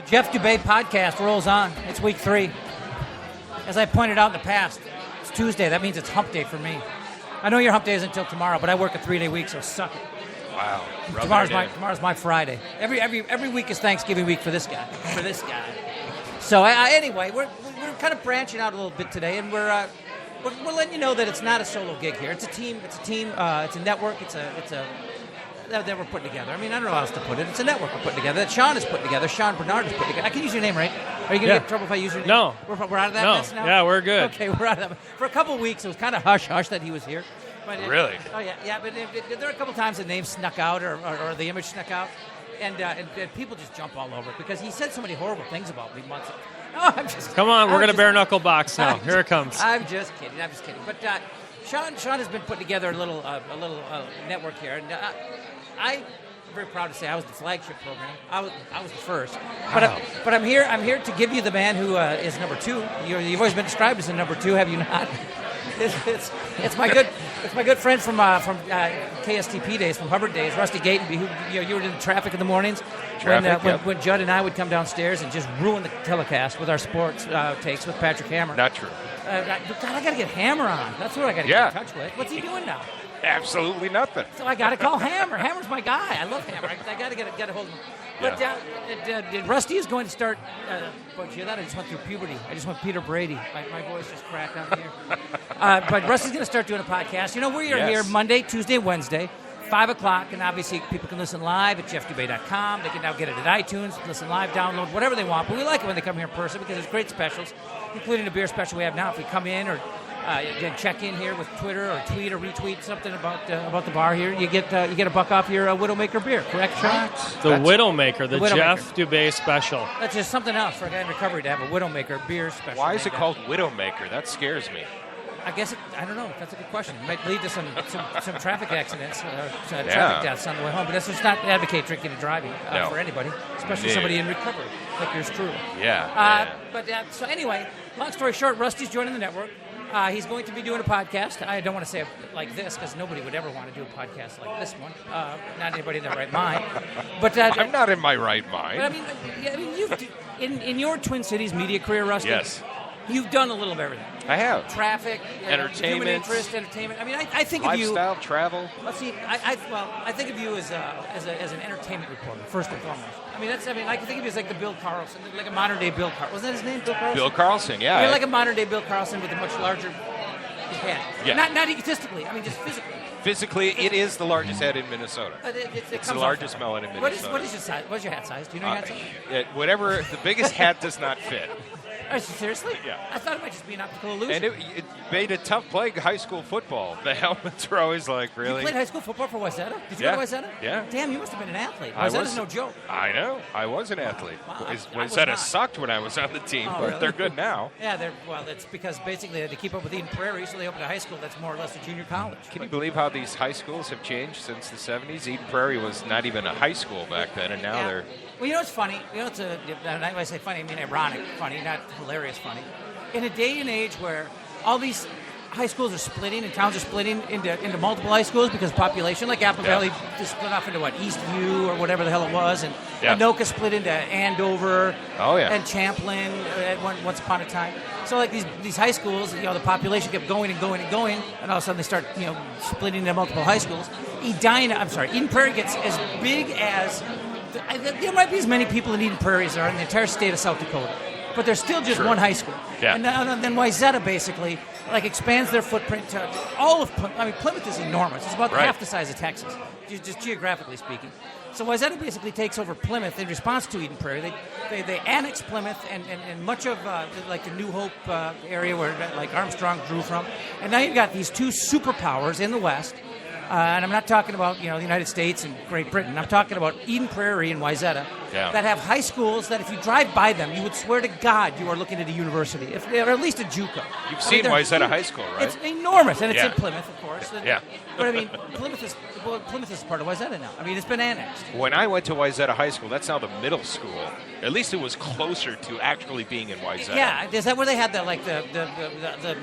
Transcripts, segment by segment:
The Jeff Dubay podcast rolls on. It's week 3. As I pointed out in the past, it's Tuesday. That means it's hump day for me. I know your hump day isn't until tomorrow, but I work a 3-day week, so suck it. Wow. Tomorrow's my Friday. Every week is Thanksgiving week for this guy. So anyway, we're kind of branching out a little bit today, and we're letting you know that it's not a solo gig here. It's a team. It's a network. It's a that we're putting together. I mean, I don't know how else to put it. It's a network we're putting together that Sean is putting together. Sean Bernard is putting together. I can use your name, right? Are you going to get in trouble if I use your name? No. We're out of that mess now? Yeah, we're good. Okay, we're out of that. For a couple of weeks, it was kind of hush-hush that he was here. But Really? Oh, yeah. But there are a couple times the name snuck out or the image snuck out. And people just jump all over it because he said so many horrible things about me months ago. No, I'm just Come on, we're going to bare knuckle box now. Here it comes. I'm just kidding. But Sean has been putting together a little network here, and I'm very proud to say I was the flagship program. I was the first. But I'm here to give you the man who is number 2. You've always been described as a number 2, have you not? It's my good friend from KSTP days, from Hubbard days, Rusty Gatenby, who you were in traffic in the mornings when Judd and I would come downstairs and just ruin the telecast with our sports takes with Patrick Hammer. Not true. God, I got to get Hammer on. That's what I got to get in touch with. What's he doing now? Absolutely nothing. So I got to call Hammer. Hammer's my guy. I love Hammer. I got to get a hold of him. But Rusty is going to start. But you hear that? I just went through puberty. I just went Peter Brady. My voice just cracked out here. But Rusty's going to start doing a podcast. You know, we are here Monday, Tuesday, Wednesday, 5 o'clock, and obviously people can listen live at jeffdubay.com. They can now get it at iTunes, listen live, download, whatever they want. But we like it when they come here in person because there's great specials, including the beer special we have now. If you come in or check in here with Twitter or tweet or retweet something about the bar here, you get a buck off your Widowmaker beer, correct, Sean? The Widowmaker, the Jeff Dubay special. That's just something else for a guy in recovery to have a Widowmaker beer special. Why is it called Widowmaker? That scares me. I guess I don't know. That's a good question. It might lead to some traffic accidents, traffic deaths on the way home. But let's not advocate drinking and driving for anybody, especially somebody in recovery like yours truly. So anyway, long story short, Rusty's joining the network. He's going to be doing a podcast. I don't want to say it like this because nobody would ever want to do a podcast like this one. Not anybody in their right mind. But I'm not in my right mind. But I mean, you've in your Twin Cities media career, Rusty. Yes. You've done a little of everything. I have. Traffic, entertainment, human interest, entertainment. I mean, I think lifestyle, of you. Lifestyle, travel. Let's see. I think of you as an entertainment reporter first and foremost. I can think of you as like the Bill Carlson, like a modern day Bill Carlson. Wasn't that his name, Bill Carlson? Bill Carlson, yeah. You're like a modern day Bill Carlson with a much larger head. Yeah. Not egotistically. I mean, just physically. Physically, it is the largest head in Minnesota. It's the largest melon in Minnesota. What is your size? What's your hat size? Do you know your hat size? Whatever. The biggest hat does not fit. Seriously? Yeah. I thought it might just be an optical illusion. And it made it tough playing high school football. The helmets were always like, really? You played high school football for Wayzata? Did you go to Wayzata? Yeah. Damn, you must have been an athlete. Wayzata's no joke. I know. I was an athlete. Wow. Wayzata sucked when I was on the team, but really? they're good now. Yeah, it's because basically they had to keep up with Eden Prairie, so they opened a high school that's more or less a junior college. Can you believe how these high schools have changed since the 70s? Eden Prairie was not even a high school back then, and now they're... Well, you know what's funny? When I say funny, I mean ironic funny, not hilarious funny. In a day and age where all these high schools are splitting and towns are splitting into multiple high schools because of population, like Apple Valley just split off into Eastview or whatever the hell it was, and Anoka split into Andover and Champlin once upon a time. So like these high schools, the population kept going and going and going, and all of a sudden they start splitting into multiple high schools. Eden Prairie gets as big as there might be as many people in Eden Prairie as there are in the entire state of South Dakota. But there's still just one high school. Yeah. And then Wayzata basically expands their footprint to all of Plymouth. I mean, Plymouth is enormous. It's about half the size of Texas, just geographically speaking. So Wayzata basically takes over Plymouth in response to Eden Prairie. They annex Plymouth and much of the New Hope area where Armstrong drew from. And now you've got these two superpowers in the West. And I'm not talking about the United States and Great Britain. I'm talking about Eden Prairie and Wayzata that have high schools that if you drive by them, you would swear to God you are looking at a university, or at least a JUCO. You've seen Wayzata High School, right? It's enormous, and it's in Plymouth, of course. Yeah. But I mean, Plymouth is part of Wayzata now. I mean, it's been annexed. When I went to Wayzata High School, that's now the middle school. At least it was closer to actually being in Wayzata. Yeah, is that where they had the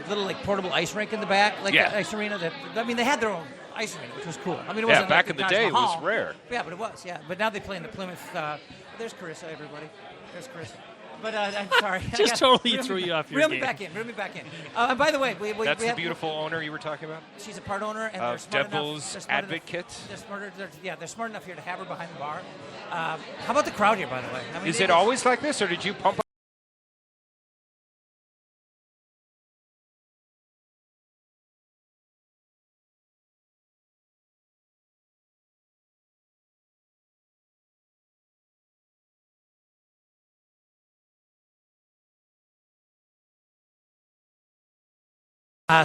little portable ice rink in the back, the ice arena? They had their own ice arena, which was cool. I mean, it wasn't back in the day, it was rare. Yeah, but it was. Yeah, but now they play in the Plymouth. There's Carissa, everybody. There's Chris. But I'm sorry. Just totally threw you off your Reel game. me back in. And by the way, That's we the have, beautiful owner you were talking about? She's a part owner, and they're smart Devil's enough. They're Advocate? They're smart enough here to have her behind the bar. How about the crowd here, by the way? I mean, Is it always like this, or did you pump up?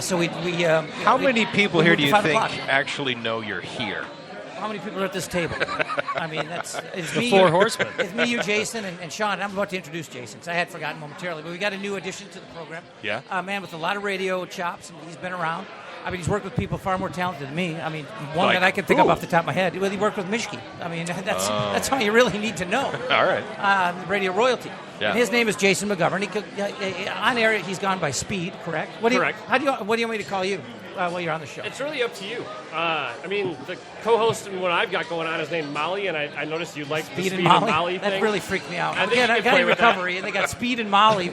So we How many people we here moved do to you 5 think o'clock. actually know you're here? How many people are at this table? I mean, it's me. Four horsemen. It's me, you, Jason, and Sean. I'm about to introduce Jason, because I had forgotten momentarily. But we got a new addition to the program. Yeah. A man with a lot of radio chops, and he's been around. I mean, he's worked with people far more talented than me. I mean, one Like that I can think of who? off the top of my head. Well, he worked with Mishki. I mean, that's all you really need to know. All right. Radio royalty. Yeah. And his name is Jason McGovern. On air, he's gone by Speed, correct? Correct. What do you want me to call you while you're on the show? It's really up to you. I mean, the co-host and what I've got going on is named Molly, and I noticed you like the Speed Speed and Molly? Molly That thing. really freaked me out. I think Again, you I can got play in with that. recovery, and they got Speed and Molly,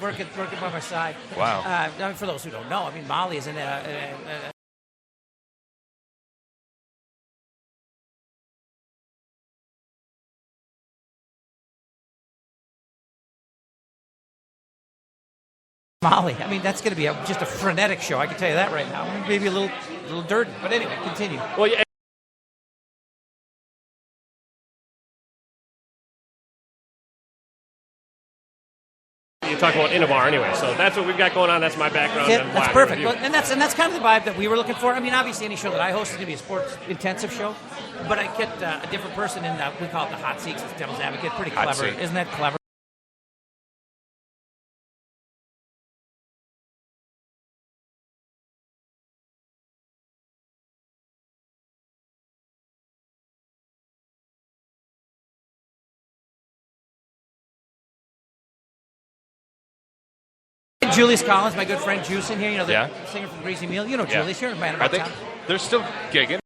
working by my side. Wow. I mean, for those who don't know, I mean, Molly is Molly. I mean, that's going to be just a frenetic show. I can tell you that right now. Maybe a little dirty, but anyway, continue. Well, yeah. You talk about in a bar anyway, so that's what we've got going on. That's my background. Yeah, and why that's I'm here perfect. with you. Well, and that's kind of the vibe that we were looking for. I mean, obviously, any show that I host is going to be a sports-intensive show, but I get a different person in we call it the hot seat. It's Devil's Advocate. Pretty Hot clever. seat. Isn't that clever? Julius Collins, my good friend Juice in here, the Yeah. singer from Greasy Meal. You know Yeah. Julius, you're a man I about think town. they're still gigging.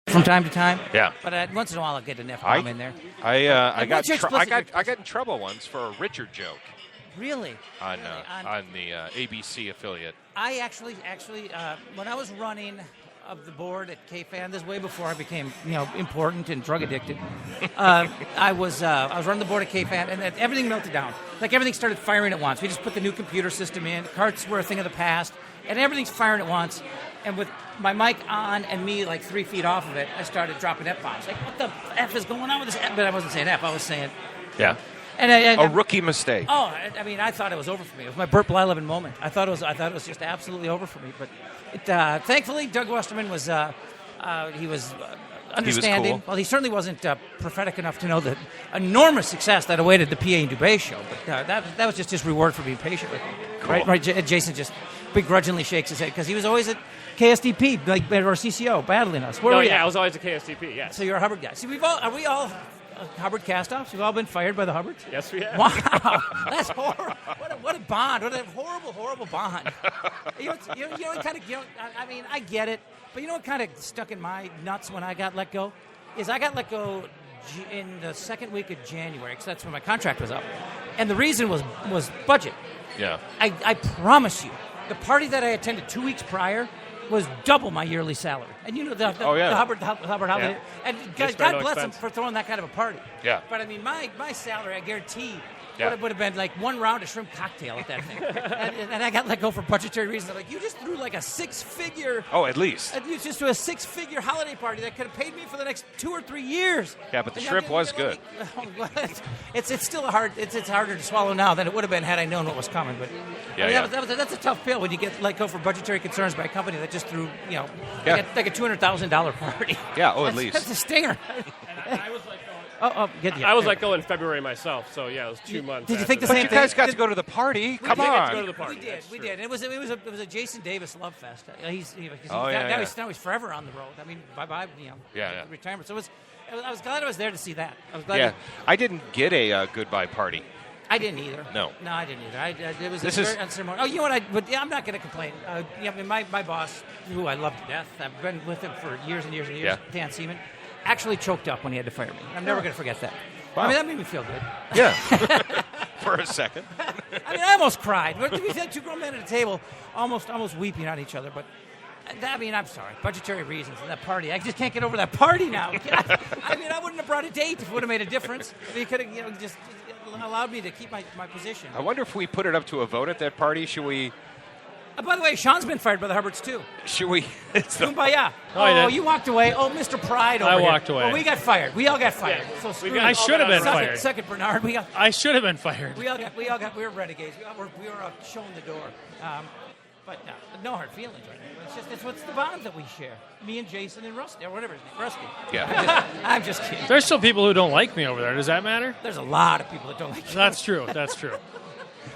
From time to time. Yeah. But once in a while I'll get an F-bomb in there. I got what's your explicit- I got in trouble once for a Richard joke Really? on the ABC affiliate. I actually, when I was running of the board at KFAN, this is way before I became, important and drug addicted. I was running the board at KFAN, and everything melted down. Like everything started firing at once. We just put the new computer system in. Carts were a thing of the past, and everything's firing at once. And with my mic on and me like 3 feet off of it, I started dropping F-bombs. Like, what the F is going on with this F? But I wasn't saying F. I was saying. Yeah. And A rookie mistake. Oh, I mean, I thought it was over for me. It was my Burt Blyleven moment. I thought it was just absolutely over for me. But thankfully, Doug Westerman was understanding. cool. Well, he certainly wasn't prophetic enough to know the enormous success that awaited the PA and Dubay show. But that was just his reward for being patient with me. Cool. Right. Jason just begrudgingly shakes his head because he was always at KSDP, or CCO, battling us. Where No, were you yeah, at? I was always a KSTP, yes. So you're a Hubbard guy. See, are we all Hubbard cast-offs? We've all been fired by the Hubbards? Yes, we have. Wow, that's horrible. What a bond. What a horrible bond. I mean, I get it, but you know what kind of stuck in my nuts when I got let go? Is I got let go in the second week of January, because that's when my contract was up. And the reason was budget. Yeah. I promise you, the party that I attended 2 weeks prior was double my yearly salary. And you know the Hubbard holiday. Yeah. And They spare God no bless them expense. for throwing that kind of a party. Yeah. But I mean, my salary, I guarantee, Yeah. would have been like one round of shrimp cocktail at that thing. and I got let go for budgetary reasons. I'm like, you just threw like a six-figure. Oh, at least. You just threw a six-figure holiday party that could have paid me for the next 2 or 3 years. Yeah, but the And shrimp I'm was getting, good. it's still hard. It's harder to swallow now than it would have been had I known what was coming. But Yeah, that's a tough pill when you get let go for budgetary concerns by a company that just threw like a $200,000 party. Yeah, at That's- least. That's a stinger. And I was let go. Get you. I was let go in February myself, so yeah, it was 2 months. Did you think the But same you thing? guys got to go to the party. Come did get to on. go to the party. We did. That's We true. did. It was a Jason Davis love fest. He's Oh, yeah, now yeah. he's forever on the road. I mean, bye. Yeah. Retirement. So I was glad I was there to see that. I was glad. Yeah, I didn't get a goodbye party. I didn't either. No, I didn't either. It was This very is- unceremonious. Oh, you know what? I'm not going to complain. I mean, my boss, who I love to death, I've been with him for years and years and years. Yeah. Dan Seaman, actually choked up when he had to fire me. I'm never going to forget that. Wow. I mean, that made me feel good. Yeah, for a second. I mean, I almost cried. We had two grown men at a table, almost weeping on each other. But I mean, I'm sorry, budgetary reasons. And that party, I just can't get over that party now. I mean, I wouldn't have brought a date if it would have made a difference. I mean, it could have, just allowed me to keep my position. I wonder if we put it up to a vote at that party. Should we? By the way, Sean's been fired by the Hubbards too. Should we? It's the, Kumbaya. I did. You walked away. Oh, Mr. Pride over I here. walked away. Well, we got fired. We all got fired. Yeah. So screw I it. should have been Suck it, fired. suck it, Bernard. I should have been fired. We were renegades. We were shown the door. But no hard feelings right now. It's what's the bond that we share. Me and Jason and Rusty, or whatever his name, Rusty. yeah. I'm just kidding. There's still people who don't like me over there. Does that matter? There's a lot of people that don't like you. That's true. That's true. Well,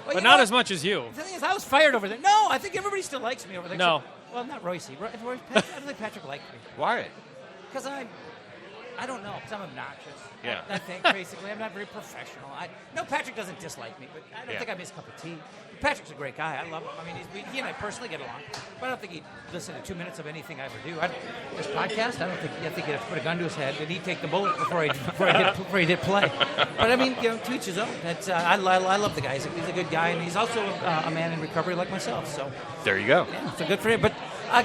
But you not know as much as you. The thing is, I was fired over there. No, I think everybody still likes me over there. No. except- Well, not Royce. I don't think Patrick liked me. Why? Because I don't know, because I'm obnoxious. Yeah. I think, basically. I'm not very professional. No, Patrick doesn't dislike me, but I don't Yeah. think I miss a cup of tea. Patrick's a great guy. I love him. I mean, he and I personally get along. But I don't think he'd listen to 2 minutes of anything I ever do. This podcast, I think he'd have to put a gun to his head, and he'd take the bullet before he hit play. But I mean, to each his own. That's I love the guy. He's a good guy, and he's also a man in recovery like myself. So There you go. yeah, so good for him. But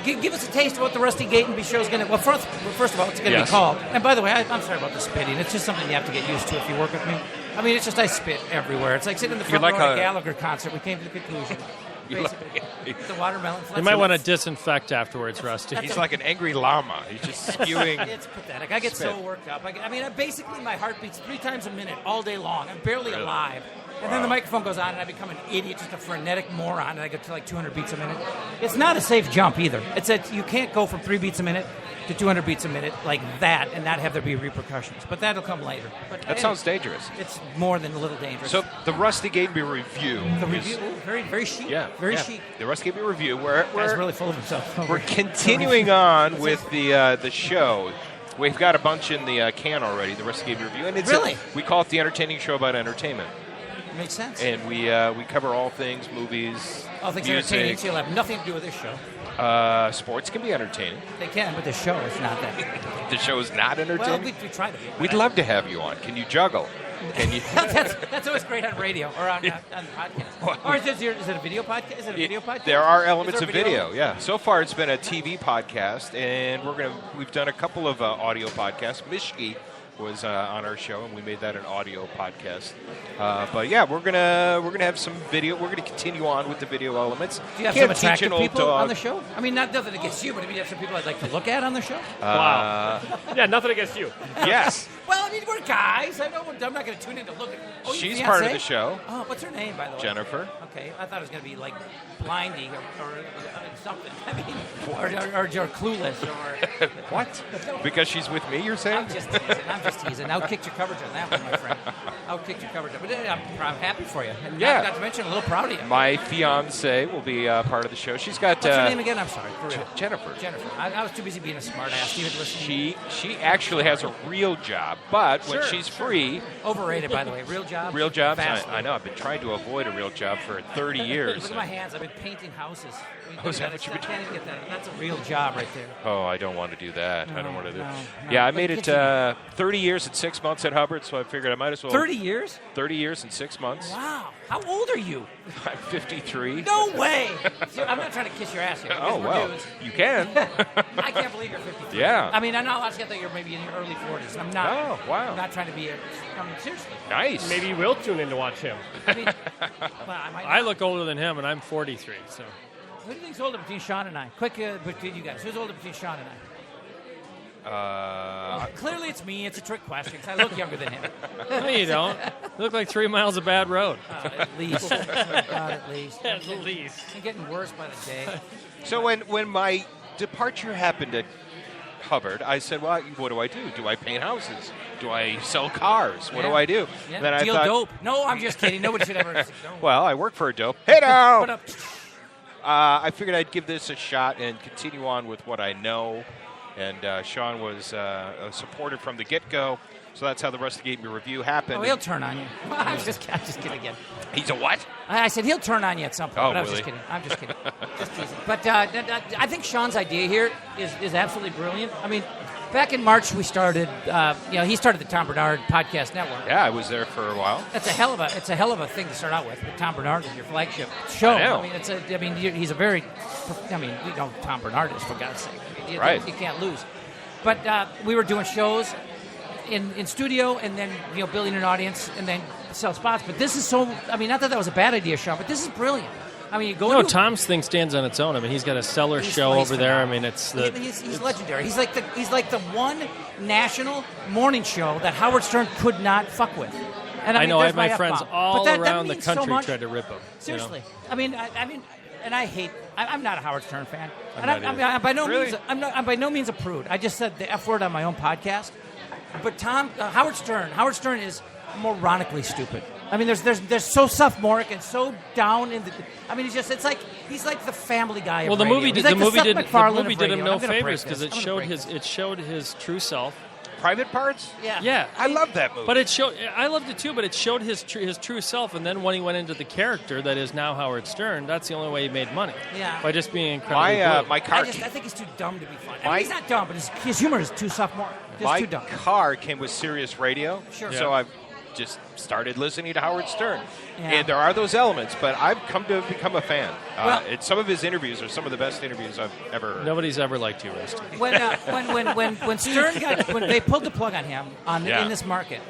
give us a taste of what the Rusty Gatenby show is going to. Well, first of all, it's going to Yes. be called. And by the way, I'm sorry about the spitting. It's just something you have to get used to if you work with me. I mean, it's just I spit everywhere. It's like sitting in the front like row at a- a Gallagher concert. We came to the conclusion. You like- Basically, the watermelon. You might want to disinfect afterwards, Rusty. He's like an angry llama. He's just spewing. It's pathetic. I get so worked up. I mean, basically, my heart beats 3 times a minute all day long. I'm barely Really? alive. And then the microphone goes on, and I become an idiot, just a frenetic moron, and I get to like 200 beats a minute. It's not a safe jump either. It's that you can't go from 3 beats a minute to 200 beats a minute like that and not have there be repercussions. But that'll come later. But That sounds dangerous. It's more than a little dangerous. So the Rusty Gatenby review. the is- review, very, very chic. Yeah. Very yeah. chic. The Rusty Gatenby review. We're Guy's really full of himself. We're continuing on with the show. We've got a bunch in the can already, the Rusty Gatenby review. And it's Really? we call it the entertaining show about entertainment. Makes sense. And we cover all things, movies, All things music. entertaining, so you'll have nothing to do with this show. Sports can be entertaining. They can, but the show is not that. The show is not Well, entertaining. we try to be. We'd love to have you on. Can you juggle? Can you? that's always great on radio or on the podcast. Or is it a video podcast? Is it a video podcast? There are Is elements there of a video. Yeah. So far, it's been a TV podcast, and we've done a couple of audio podcasts. Mishki was on our show, and we made that an audio podcast. But yeah, we're gonna have some video. We're gonna continue on with the video elements. Do you have Can't some teach attractive an old people dog. on the show? I mean, nothing against you, but I mean, you have some people I'd like to look at on the show. Wow. Yeah, nothing against you. Yes, Well, I mean, we're guys. I'm not going to tune in to look at. Oh, your she's part of fiancé? the show. Oh, what's her name, by the way? Jennifer. Okay, I thought it was going to be like Blindy or something. I mean, or Clueless or. What? Because she's with me, you're saying? I'm just teasing. Outkicked your coverage on that one, my friend. Outkicked your coverage. But I'm happy for you. And Yeah. Not to mention, a little proud of you. My fiance will be part of the show. She's got What's her name again? I'm sorry. For real. Jennifer. Jennifer. I was too busy being a smart ass. Even listening. She actually has a real job, but when Sure, she's free, Overrated, by the way. Real job. real jobs. Vastly. I know. I've been trying to avoid a real job for 30 years. Look at my hands. I've been painting houses. Oh, is that what you've been I can't even get that. That's a real job right there. Oh, I don't want to do that. I don't want to do. no. Yeah, I But made it continue. 30 years and 6 months at Hubbard, so I figured I might as well. 30 years? 30 years and 6 months. Wow. How old are you? I'm 53. No way. See, I'm not trying to kiss your ass here. Oh, because we're well, dudes. you can. I can't believe you're 53. Yeah. I mean, I'm not watching. I thought you're maybe in your early 40s. I'm not. Oh, wow. I'm not trying to be I mean, seriously. Nice. Maybe you will tune in to watch him. I mean, well, I might. I look older than him, and I'm 43. So Who do you think's older between Sean and I? Quick, between you guys. Who's older between Sean and I? Clearly, it's me. It's a trick question 'cause I look younger than him. no, you don't. You look like 3 miles of bad road. At least. At least. At least. I'm getting worse by the day. So when my departure happened at Hubbard, I said, well, what do I do? Do I paint houses? Do I sell cars? What do Yeah. I do? Yeah. Then I Deal thought, dope. No, I'm just kidding. Nobody should ever. No. well, I work for a dope. Hey now! Put up. I figured I'd give this a shot and continue on with what I know. And Sean was a supporter from the get-go. So that's how the Rusty Gatenby review happened. Oh, he'll turn on you. I'm just kidding again. He's a what? I said he'll turn on you at some point, Oh, but I was will just he? kidding. I'm just kidding. Just teasing. But I think Sean's idea here is absolutely brilliant. I mean, back in March we started. He started the Tom Bernard Podcast Network. Yeah, I was there for a while. It's a hell of a thing to start out with Tom Bernard as your flagship show. I know. He's a very. We know who Tom Bernard is, for God's sake. Right. You can't lose. But we were doing shows in studio, and then building an audience, and then sell spots. But this is so. Not that was a bad idea, Sean, but this is brilliant. You go. No, into Tom's thing stands on its own. He's got a stellar show over there. It's he's legendary. He's like the one national morning show that Howard Stern could not fuck with. And I know. I there's have my F-bomb. friends But all that around the means so country much. try to rip him. Seriously, and I hate. I'm not a Howard Stern fan, I'm and not I'm by no Really? means. I'm by no means a prude. I just said the F word on my own podcast. But Howard Stern is moronically stupid. There's so sophomoric and so down in the. He's like the Family Guy. Of Well, the radio. movie He's did like the movie Seth did MacFarlane the movie of did him radio. no I'm gonna break favors this. because I'm gonna break this. it showed his true self. Private Parts? Yeah. Yeah, I love that movie. But it showed. I loved it too. But it showed his true self. And then when he went into the character that is now Howard Stern, that's the only way he made money. Yeah. By just being incredibly blue. my car. I think he's too dumb to be funny. My- He's not dumb, but his humor is too sophomoric. Just My too dumb. car came with Sirius Radio, Sure. so Yeah. I've just started listening to Howard Stern. Yeah. And there are those elements, but I've come to become a fan. Well- Some of his interviews are some of the best interviews I've ever heard. Nobody's ever liked you, Rusty. When Stern when they pulled the plug on him Yeah. in this market,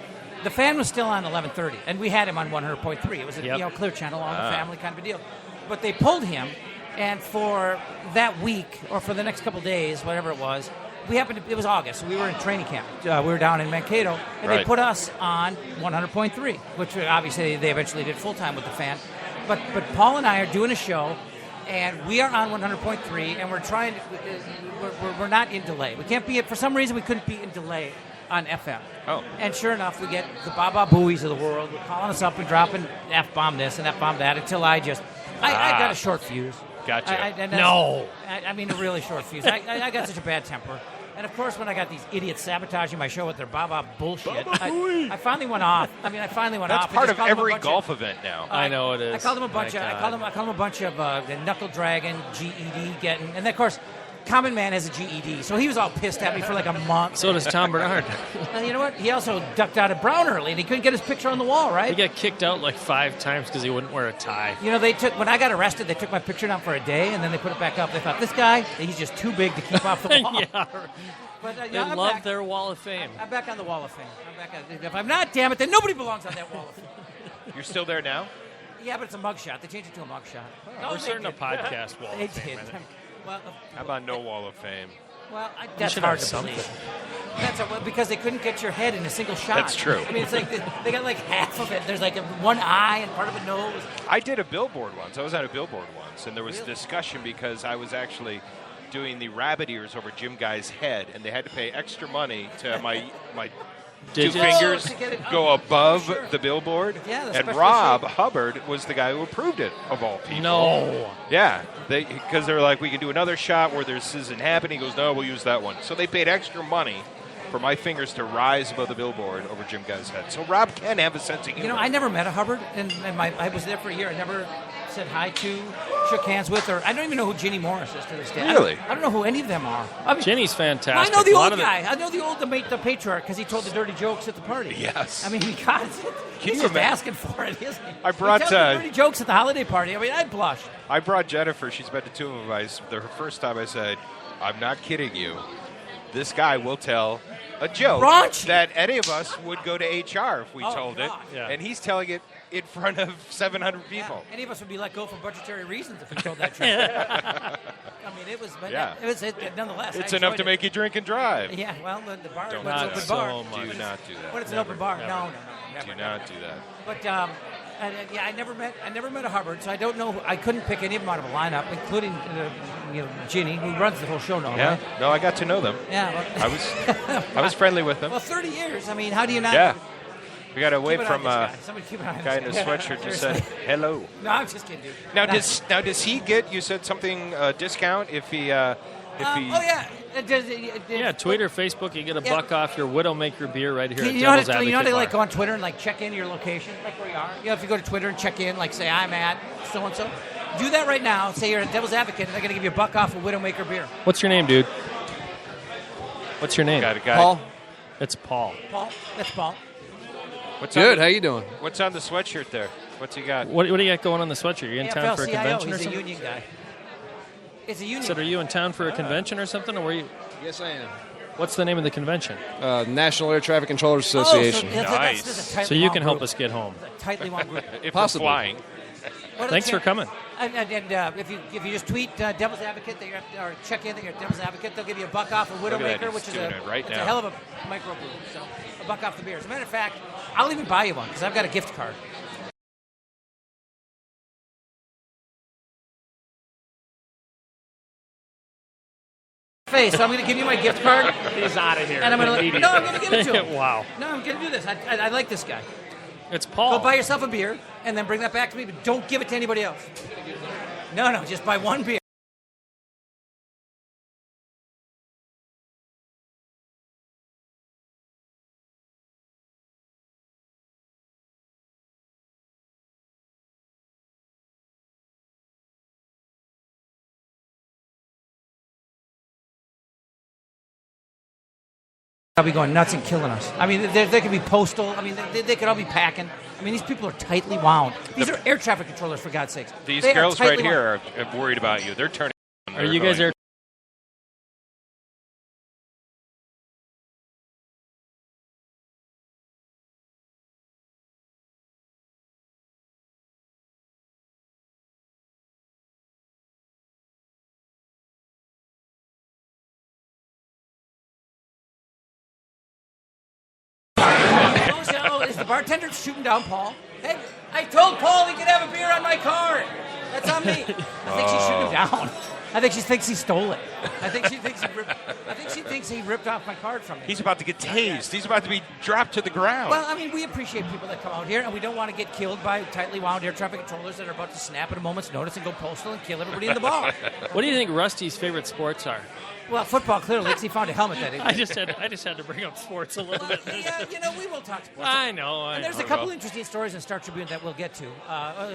the fan was still on 1130, and we had him on 100.3. It was a Yep. clear channel on the family kind of a deal. But they pulled him, and for that week or for the next couple days, whatever it was, it was August, so we were in training camp. We were down in Mankato, and they Right. put us on 100.3, which obviously they eventually did full time with the fan. But Paul and I are doing a show, and we are on 100.3, and we're trying to. We're not in delay. We can't be. For some reason, we couldn't be in delay on FM. Oh. And sure enough, we get the Baba Booies of the world. We're calling us up and dropping F-bomb this and F-bomb that until I got a short fuse. Gotcha. I mean, a really short fuse. I got such a bad temper. And of course, when I got these idiots sabotaging my show with their Baba bullshit, I finally went off. I finally went That's off. I part just of called them a every bunch golf event now. I know it is. I called them a bunch My of. God. I called them a bunch of the Knuckle Dragon, GED getting, and then of course, Common Man has a GED, so he was all pissed at me for like a month. So does Tom Bernard. And you know what? He also ducked out of Brown early, and he couldn't get his picture on the wall, right? He got kicked out like 5 times because he wouldn't wear a tie. When I got arrested, they took my picture down for a day, and then they put it back up. They thought, this guy, he's just too big to keep off the wall. Yeah. But, They I'm love back. their wall of fame. I'm back on the Wall of Fame. If I'm not, damn it, then nobody belongs on that Wall of Fame. You're still there now? Yeah, but it's a mugshot. They changed it to a mugshot. No, We're they starting a did. podcast wall They of fame. did. I think. Well, I'm on no wall of fame. that's should hard have to believe. Because they couldn't get your head in a single shot. That's true. It's like they got like half of it. There's like one eye and part of a nose. I did a billboard once. I was on a billboard once, and there was discussion because I was actually doing the rabbit ears over Jim Guy's head, and they had to pay extra money to my two Digits? fingers to get it go up. above Sure. the billboard. Yeah, the and special Rob shape. Hubbard was the guy who approved it, of all people. No. Yeah, because they were like, we can do another shot where this isn't happening. He goes, no, we'll use that one. So they paid extra money for my fingers to rise above the billboard over Jim Guy's head. So Rob can have a sense of humor. I never met a Hubbard, and I was there for a year. I never said hi to, shook hands with, or I don't even know who Ginny Morris is to this day. Really? I don't know who any of them are. Jenny's fantastic. I know the A lot old of guy. I know the patriarch because he told the dirty jokes at the party. Yes. God, Can he's you just imagine? asking for it, isn't he? I brought, he tells the dirty jokes at the holiday party. I blushed. I brought Jennifer. She's been to 2 of them. The first time I said, I'm not kidding you. This guy will tell a joke Raunchy. that any of us would go to HR if we Oh, told it. God. Yeah. And he's telling it in front of 700 Yeah, people. any of us would be let go for budgetary reasons if we told that truth. It was, but Yeah. nonetheless. It's I enough enjoyed to it. make you drink and drive. Yeah, well, the bar Don't when it's Not open so bar. much. Do not do that. When it's an open bar, never. no, never. Do not do that. But I never met a Hubbard, so I don't know. I couldn't pick any of them out of a lineup, including Ginny, who runs the whole show now. Yeah. Right? No, I got to know them. Yeah. Well, I was friendly with them. well, 30 years. I mean, how do you not? Yeah. We got away Keep an eye on from this guy. Somebody keep an eye on guy in this a guy. sweatshirt just said hello. No, I'm just kidding, dude. Now does he get? You said something discount if he. Oh yeah. Yeah, Twitter, Facebook, you get a buck off your Widowmaker beer right here at You know Devil's how Advocate to like Bar. go on Twitter and like check in your location, like where you are. If you go to Twitter and check in, like say I'm at so and so, do that right now. Say you're at Devil's Advocate, and they're gonna give you a buck off a Widowmaker beer. What's your name, dude? What's your name? Got a guy. Paul. It's Paul. Paul, that's Paul. What's Good. On How you doing? what's on the sweatshirt there? What's he got? What do you got going on the sweatshirt? You in town for a AFL-CIO, convention or he's a something? union guy. It's a union. So are you in town for a convention or something, or were you? Yes, I am. What's the name of the convention? National Air Traffic Controllers Association. So you can help us get home. It's a tightly wound group. If Possibly. we're flying. What are the Thanks for chan- coming. And if you just tweet Devil's Advocate that or check in that you're at Devil's Advocate, they'll give you a buck off of at that, Widowmaker, he's which is doing it right it's now. a hell of a microbrew. So a buck off the beer. As a matter of fact, I'll even buy you one because I've got a gift card. So I'm going to give you my gift card, He's out of here. and I'm going to no, I'm going to give it to him. Wow. No, I'm going to do this. I like this guy. It's Paul. Go buy yourself a beer and then bring that back to me, but don't give it to anybody else. No, just buy one beer. I'll be going nuts and killing us. I mean, they could be postal. I mean, they could all be packing. I mean, these people are tightly wound. These are air traffic controllers, for God's sakes. These They are girls right tightly here are worried about you. They're turning. Are you guys there? Oh, is the bartender shooting down Paul? Hey, I told Paul he could have a beer on my card. That's on me. I think she's shooting him down. I think she thinks he stole it. I think she thinks he ripped off my card from me. He's about to get tased. He's about to be dropped to the ground. Well, I mean, we appreciate people that come out here, and we don't want to get killed by tightly wound air traffic controllers that are about to snap at a moment's notice and go postal and kill everybody in the bar. What do you think Rusty's favorite sports are? Well, football, clearly, because he found a helmet that I just had to bring up sports a little bit. Yeah, we will talk sports. I know. And there's a couple interesting stories in Star Tribune that we'll get to,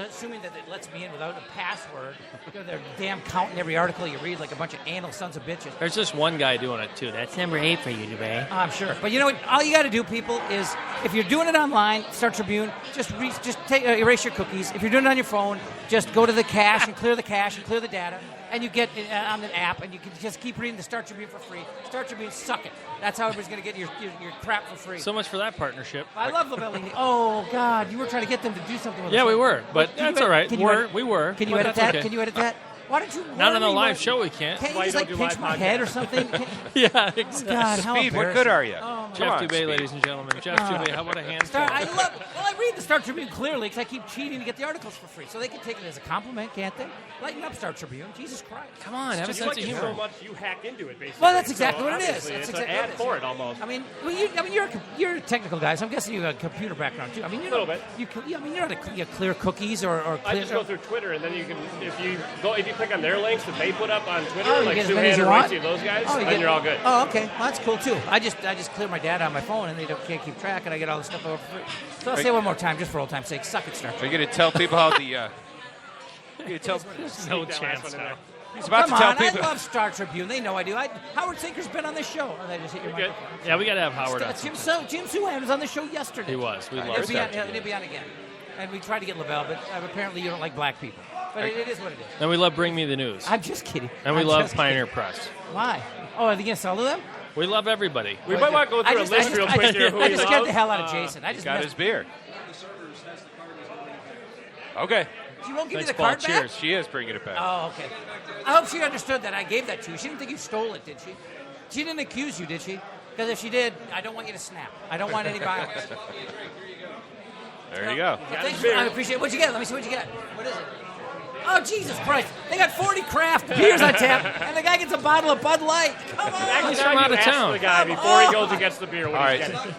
assuming that it lets me in without a password. They're damn counting every article you read like a bunch of anal sons of bitches. There's just one guy doing it, too. That's number 8 for you, Dubay. I'm sure. But you know what? All you got to do, people, is if you're doing it online, Star Tribune, just erase your cookies. If you're doing it on your phone, just go to the cache and clear the data. And you get on the app, and you can just keep reading the Star Tribune for free. Star Tribune, suck it. That's how everybody's going to get your crap for free. So much for that partnership. I love Lavellini. Oh, God, you were trying to get them to do something with us. Yeah, we were, but that's all right. We were. Can you but edit that's that? okay. Can you edit that? Why don't you? Not on a live show, we can't. Can't Why you you just don't like do pinch live my head or something? Yeah, exactly. God, how Speed, what good embarrassing. are you? Oh, my Jeff Come on, Dubay, Speed. ladies and gentlemen. Jeff Dubay, how about a hand? I read the Star Tribune clearly because I keep cheating to get the articles for free. So they can take it as a compliment, can't they? Lighten up, Star Tribune. Jesus Christ. Come on, have a You sense like of it humor. so much you hack into it, basically. Well, that's exactly So what it is. obviously That's it's exactly an what ad it is. for it almost. I mean, you're a technical guy, so I'm guessing you have a computer background too. I mean, A little bit. You're not a clear cookies or I clear. just go through Twitter, and then you can, if you click on their links that they put up on Twitter, Oh, you like get as many as Suhan you or want? Ricey, those guys, Oh, then you're all good. Oh, okay. Well, that's cool too. I just clear my data on my phone, and they can't keep track, and I get all this stuff over for free. So I'll say it one more time, just for old time's sake. Suck it, Star Are Trek. you going to tell people how the? You gonna tell? No That last chance one in now. there. He's about Come to tell on, I people. love Star Tribune. They know I do. Howard Sinker's been on this show. Oh, they just hit your You're good. microphone. Yeah, we got to have Howard on. Jim Suhan was on the show yesterday. He was. We He'll love be, Star on, Tribune. he'll be on again. And we tried to get Lavelle, but apparently you don't like black people. But it is what it is. And we love Bring Me the News. I'm just kidding. And we I'm love just Pioneer kidding. Press. Why? Oh, are they going to sell to them? We love everybody. We might want to go through a list real quick here. I just scared the hell out of Jason. I just Got messed- his beer. Okay. You won't give Thanks, me the Paul. card back? Cheers. She is bringing it back. Oh, okay. I hope she understood that I gave that to you. She didn't think you stole it, did she? She didn't accuse you, did she? Because if she did, I don't want you to snap. I don't want any violence. There you go. Well, thanks. I appreciate it. What'd you get? Let me see what you got. What is it? Oh, Jesus Christ. They got 40 craft beers on tap, and the guy gets a bottle of Bud Light. Come on. He's from out of town. The guy before he goes and gets the beer. What All he's right. getting.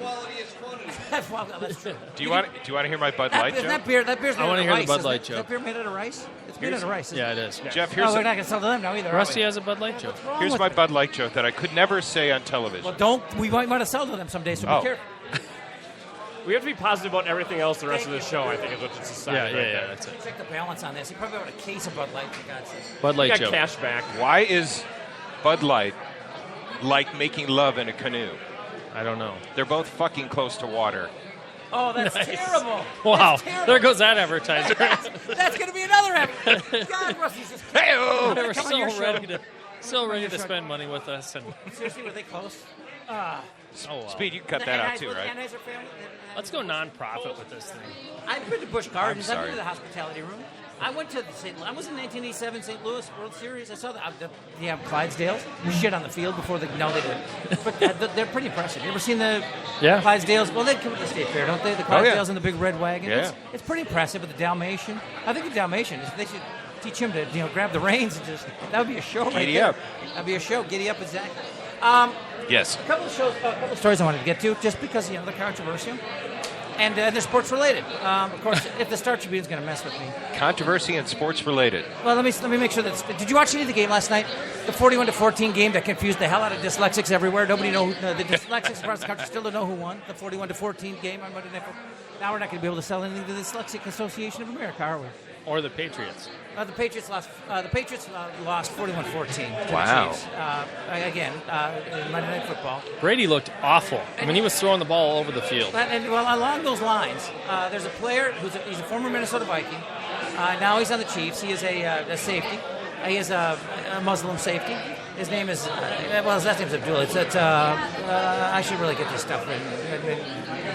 Well, that's true. Do you want to hear my Bud Light joke? That beer's made I out want to of hear rice. the Bud isn't Light it? joke. Is that beer made out of rice? It's made out of rice. Yeah, it is. Jeff, Oh, here's we're not going to sell to them now either. are Rusty we? has a Bud Light joke. What's wrong here's with my it? Bud Light joke that I could never say on television. Well, we might want to sell to them someday, so Oh. be careful. We have to be positive about everything else the rest of the show, I think, is what it's decided. Yeah, that's it. Check the balance on this. You probably bought a case of Bud Light, for God's sake. Bud We Light got joke. cash back. Why is Bud Light like making love in a canoe? I don't know. They're both fucking close to water. Oh, that's Nice. terrible. Wow, That's terrible. there goes that advertiser. That's going to be another episode. God, Rusty's just... Hey-oh! They were Come on your so ready your to show. spend money with us. And Seriously, were they close? oh, wow. Speed, you can cut The that out Anheuser- too, right? Anheuser family? Let's go non-profit with this thing. I've been to Busch Gardens. I've sorry. been to the hospitality room. I went to I was in 1987 St. Louis World Series. I saw the Clydesdales. We shit on the field before no, they didn't. But they're pretty impressive. You ever seen the Clydesdales? Well, they come to the State Fair, don't they? The Clydesdales Oh, yeah. and the big red wagon. Yeah. It's pretty impressive with the Dalmatian. I think the Dalmatian they should teach him to grab the reins and just that would be a show. Giddy right up. there. That'd be a show. Giddy up, exactly. Yes. A couple of stories I wanted to get to, just because they're controversial and they're sports related. Of course, if the Star Tribune's going to mess with me. Controversy and sports related. Well, let me make sure that. Did you watch any of the game last night? The 41-14 game that confused the hell out of dyslexics everywhere. Nobody know the dyslexics across the country still don't know who won the 41-14 game on Monday Night Football. Now we're not going to be able to sell anything to the Dyslexic Association of America, are we? Or the Patriots. The Patriots lost. The Patriots lost 41-14 to Wow. the Chiefs. Again, in Monday Night Football. Brady looked awful. I mean, he was throwing the ball all over the field. And along those lines, there's a player he's a former Minnesota Viking. Now he's on the Chiefs. He is a safety. He is a Muslim safety. His name is his last name's Abdullah. I should really get this stuff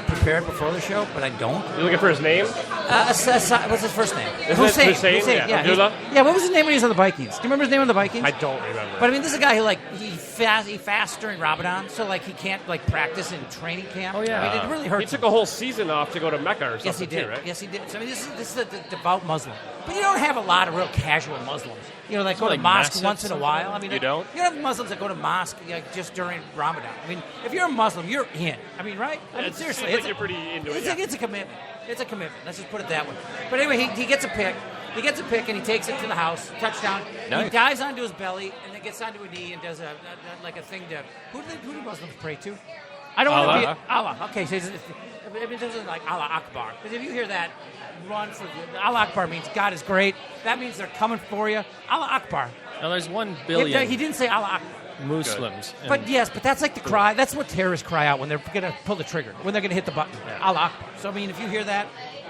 prepared before the show, but I don't. You looking for his name? What's his first name? Isn't it Hussein? Yeah, Abdullah? Yeah. What was his name when he was on the Vikings? Do you remember his name on the Vikings? I don't remember. But I mean, this is a guy who he fasts during Ramadan, so he can't practice in training camp. Oh, yeah. I mean, it really he hurts. took a whole season off to go to Mecca or something. Yes, he did. Too, right? Yes, he did. So I mean, this is a devout Muslim, but you don't have a lot of real casual Muslims. Go to like mosque massive once in a something while. like I mean, You don't? You don't have Muslims that go to mosque just during Ramadan. I mean, if you're a Muslim, you're in. I mean, right? I mean, It seriously, seems like you're pretty into it. it's a commitment. It's a commitment. Let's just put it that way. But anyway, he gets a pick. He gets a pick and he takes it to the house. Touchdown. Nice. He dives onto his belly and then gets onto a knee and does a thing to who do Muslims pray to? I don't want to be Allah. Okay, so it doesn't like Allah Akbar. Because if you hear that, run for Allah Akbar means God is great. That means they're coming for you. Allah Akbar. Now, there's 1 billion He didn't say Allah Akbar. Muslims. and But yes, but that's like the cry. That's what terrorists cry out when they're going to pull the trigger, when they're going to hit the button. Allah Akbar. So I mean, if you hear that,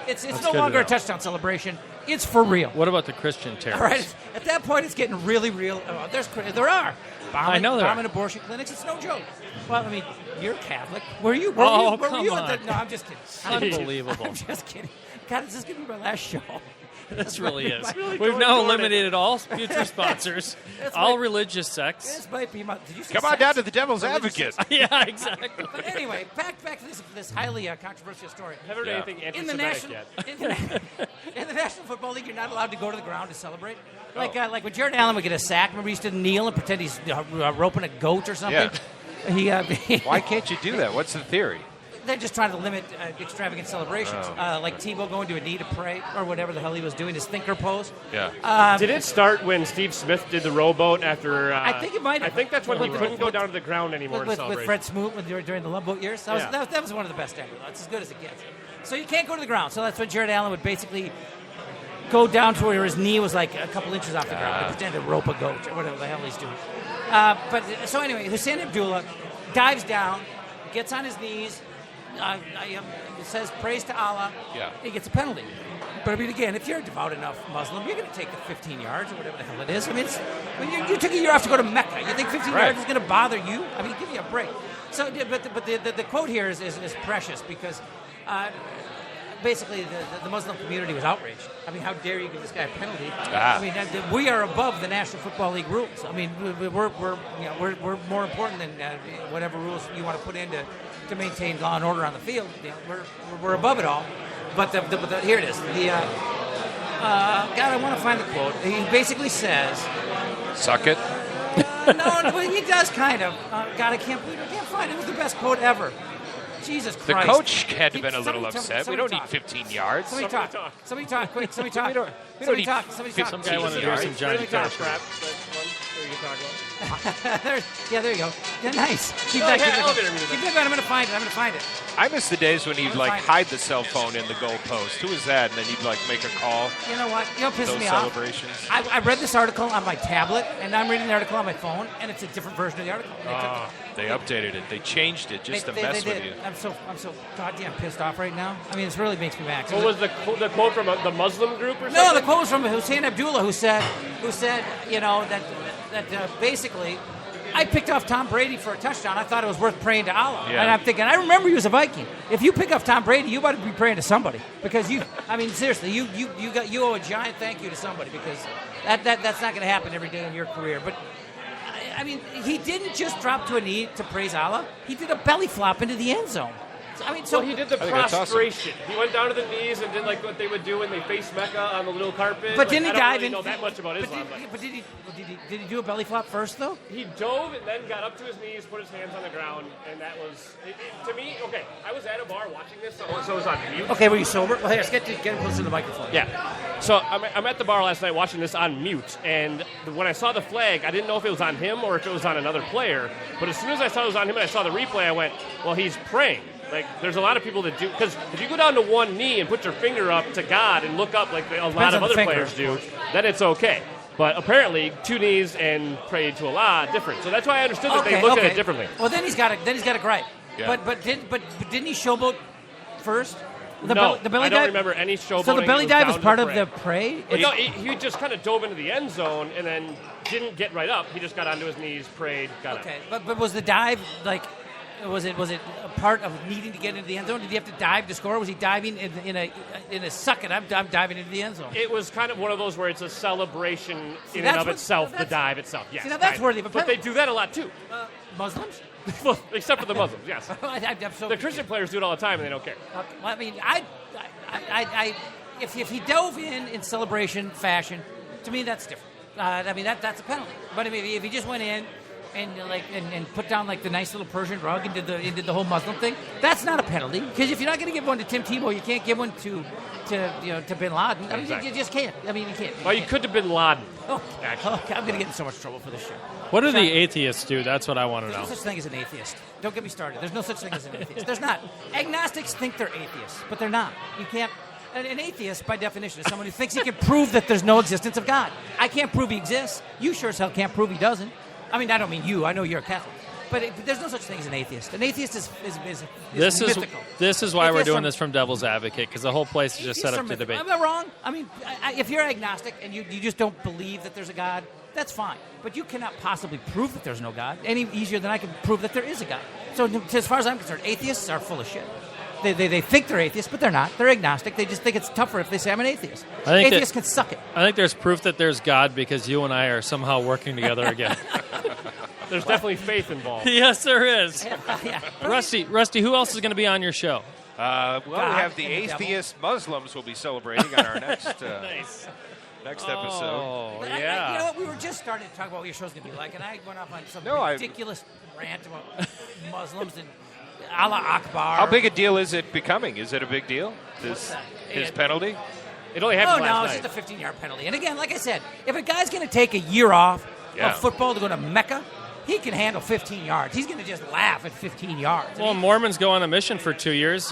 it's no good to longer a know. touchdown celebration. It's for real. What about the Christian All terrorists? right. At that point, it's getting really real. There are. I know there are. bombing abortion clinics. It's no joke. Well, I mean, you're Catholic. Were you? Oh, were come you on. No, I'm just kidding. Unbelievable. I'm just kidding. God, is this going to be my last show? This really is. really We've going now toward it. eliminated all future sponsors, That's all right. religious sects. This might be my. Did you say Come on sex? down to the Devil's Religious Advocate. sex? Yeah, exactly. But anyway, back to this highly controversial story. Haven't heard Yeah. anything In the anti-Semitic national yet. in the National Football League, you're not allowed to go to the ground to celebrate. Like when Jared Allen would get a sack, remember he used to kneel and pretend he's roping a goat or something. He Why can't you do that? What's the theory? They're just trying to limit extravagant celebrations, like Tebow going to a knee to pray or whatever the hell he was doing, his thinker pose. Yeah. Did it start when Steve Smith did the rowboat after? I think it might have. I think that's when he With- couldn't go with- down to the ground anymore to with celebrate. Fred Smoot during the Love Boat years. That was one of the best ever. That's as good as it gets. So you can't go to the ground. So that's when Jared Allen would basically go down to where his knee was like a couple inches off the ground and pretend to rope a goat or whatever the hell he's doing. So anyway, Hussein Abdullah dives down, gets on his knees, says praise to Allah. Yeah. He gets a penalty. But I mean, again, if you're a devout enough Muslim, you're going to take the 15 yards or whatever the hell it is. I mean, you took a year off to go to Mecca. You think 15 yards is going to bother you? I mean, give you a break. So, but the quote here is precious because basically the Muslim community was outraged. I mean, how dare you give this guy a penalty? I mean, we are above the National Football League rules. I mean, we're more important than whatever rules you want to put in to maintain law and order on the field. We're above it all. But here it is. God, I want to find the quote. He basically says, Suck it. no, but he does kind of. God, I can't find it. It was the best quote ever. Jesus The Christ. coach had to have been a little Somebody upset. We don't need 15 yards. Somebody talk. Somebody talk. Quick, somebody talk. We don't Somebody need talk. Somebody talk. 15 Some guy wanted to hear yards. some Johnny Cash. Crap. What are you talking about? There you go. Yeah, nice. Keep Oh, that. yeah, Keep elevator that. music. Keep that going. I'm going to find it. I miss the days when he'd I'm like fine. hide the cell phone in the goal post. Who was that? And then he'd like make a call. You know what? You know what pisses Those me off? celebrations. I read this article on my tablet, and I'm reading the article on my phone, and it's a different version of the article. They updated it. They changed it just to mess they with did. you. I'm so goddamn pissed off right now. I mean, this really makes me mad. What was the quote from the Muslim group or something? No, the quote was from Hussein Abdullah, who said, you know, that basically, I picked off Tom Brady for a touchdown. I thought it was worth praying to Allah. Yeah. And I'm thinking, I remember you as a Viking. If you pick off Tom Brady, you better be praying to somebody because I mean, seriously, you owe a giant thank you to somebody because that's not going to happen every day in your career. But I mean, he didn't just drop to a knee to praise Allah. He did a belly flop into the end zone. I mean, so he did the I think that's awesome. prostration. He went down to the knees and did like what they would do when they face Mecca on the little carpet. But didn't he I don't dive really in? know that much about but Islam. did he do a belly flop first though? He dove and then got up to his knees, put his hands on the ground, and that was to me. Okay, I was at a bar watching this, so it was on mute. Okay, were you sober? Well, here, let's get him closer to the microphone. Yeah. So I'm at the bar last night watching this on mute, and when I saw the flag, I didn't know if it was on him or if it was on another player. But as soon as I saw it was on him and I saw the replay, I went, well, he's praying. Like, there's a lot of people that do, because if you go down to one knee and put your finger up to God and look up like a lot of other players do, then it's okay. But apparently, two knees and pray to Allah different. So that's why I understood that they look at it differently. Well, then he's got a gripe. Yeah. But didn't he showboat first? The No, belly I don't dive? remember any showboating. So the belly He dive was down part to of the pray? But no, he just kind of dove into the end zone and then didn't get right up. He just got onto his knees, prayed, got Okay, up. but was the dive like? Was it a part of needing to get into the end zone? Did he have to dive to score? Was he diving in a suck it? I'm diving into the end zone. It was kind of one of those where it's a celebration in that's and of what- itself, the that's- dive itself. Yes, See, now that's kind worthy of a But they do that a lot too. Muslims? Well, except for the Muslims, yes. I'm so The Christian players do it all the time and they don't care. Okay, well, I mean, if he dove in celebration fashion, to me that's different. I mean that's a penalty. But I mean, if he just went in and put down like the nice little Persian rug and did the whole Muslim thing, that's not a penalty. Because if you're not going to give one to Tim Tebow, you can't give one to Bin Laden. I mean, Exactly. you just can't. I mean, you can't. Well, you could have been Laden. Oh, actually. okay, I'm going to get in so much trouble for this show. What do the atheists do? That's what I want to There's know. no such thing as an atheist. Don't get me started. There's no such thing as an atheist. There's not. Agnostics think they're atheists, but they're not. You can't. An atheist, by definition, is someone who thinks he can prove that there's no existence of God. I can't prove he exists. You sure as hell can't prove he doesn't. I mean, I don't mean you. I know you're a Catholic. But there's no such thing as an atheist. An atheist is mythical. This is why we're Atheists doing are- this from Devil's Advocate, because the whole place is just set Atheists up are to mythical. debate. Am I wrong? I mean, if you're agnostic and you just don't believe that there's a God, that's fine. But you cannot possibly prove that there's no God any easier than I can prove that there is a God. So as far as I'm concerned, atheists are full of shit. They think they're atheists, but they're not. They're agnostic. They just think it's tougher if they say I'm an atheist. I think Atheists can suck it. I think there's proof that there's God because you and I are somehow working together again. There's definitely faith involved. Yes, there is. Yeah. Rusty, who else is going to be on your show? Well, we have the and the devil. atheist Muslims will be celebrating on our next Nice. next episode. Oh, You know yeah. what? We were just starting to talk about what your show's going to be like, and I went off on some No, ridiculous rant about Muslims and Allah Akbar. How big a deal is it becoming? Is it a big deal? His penalty? It only Oh, happened no, last it's night. just a 15-yard penalty. And again, like I said, if a guy's going to take a year off Yeah. of football to go to Mecca, he can handle 15 yards. He's going to just laugh at 15 yards. Well, Mormons go on a mission for 2 years.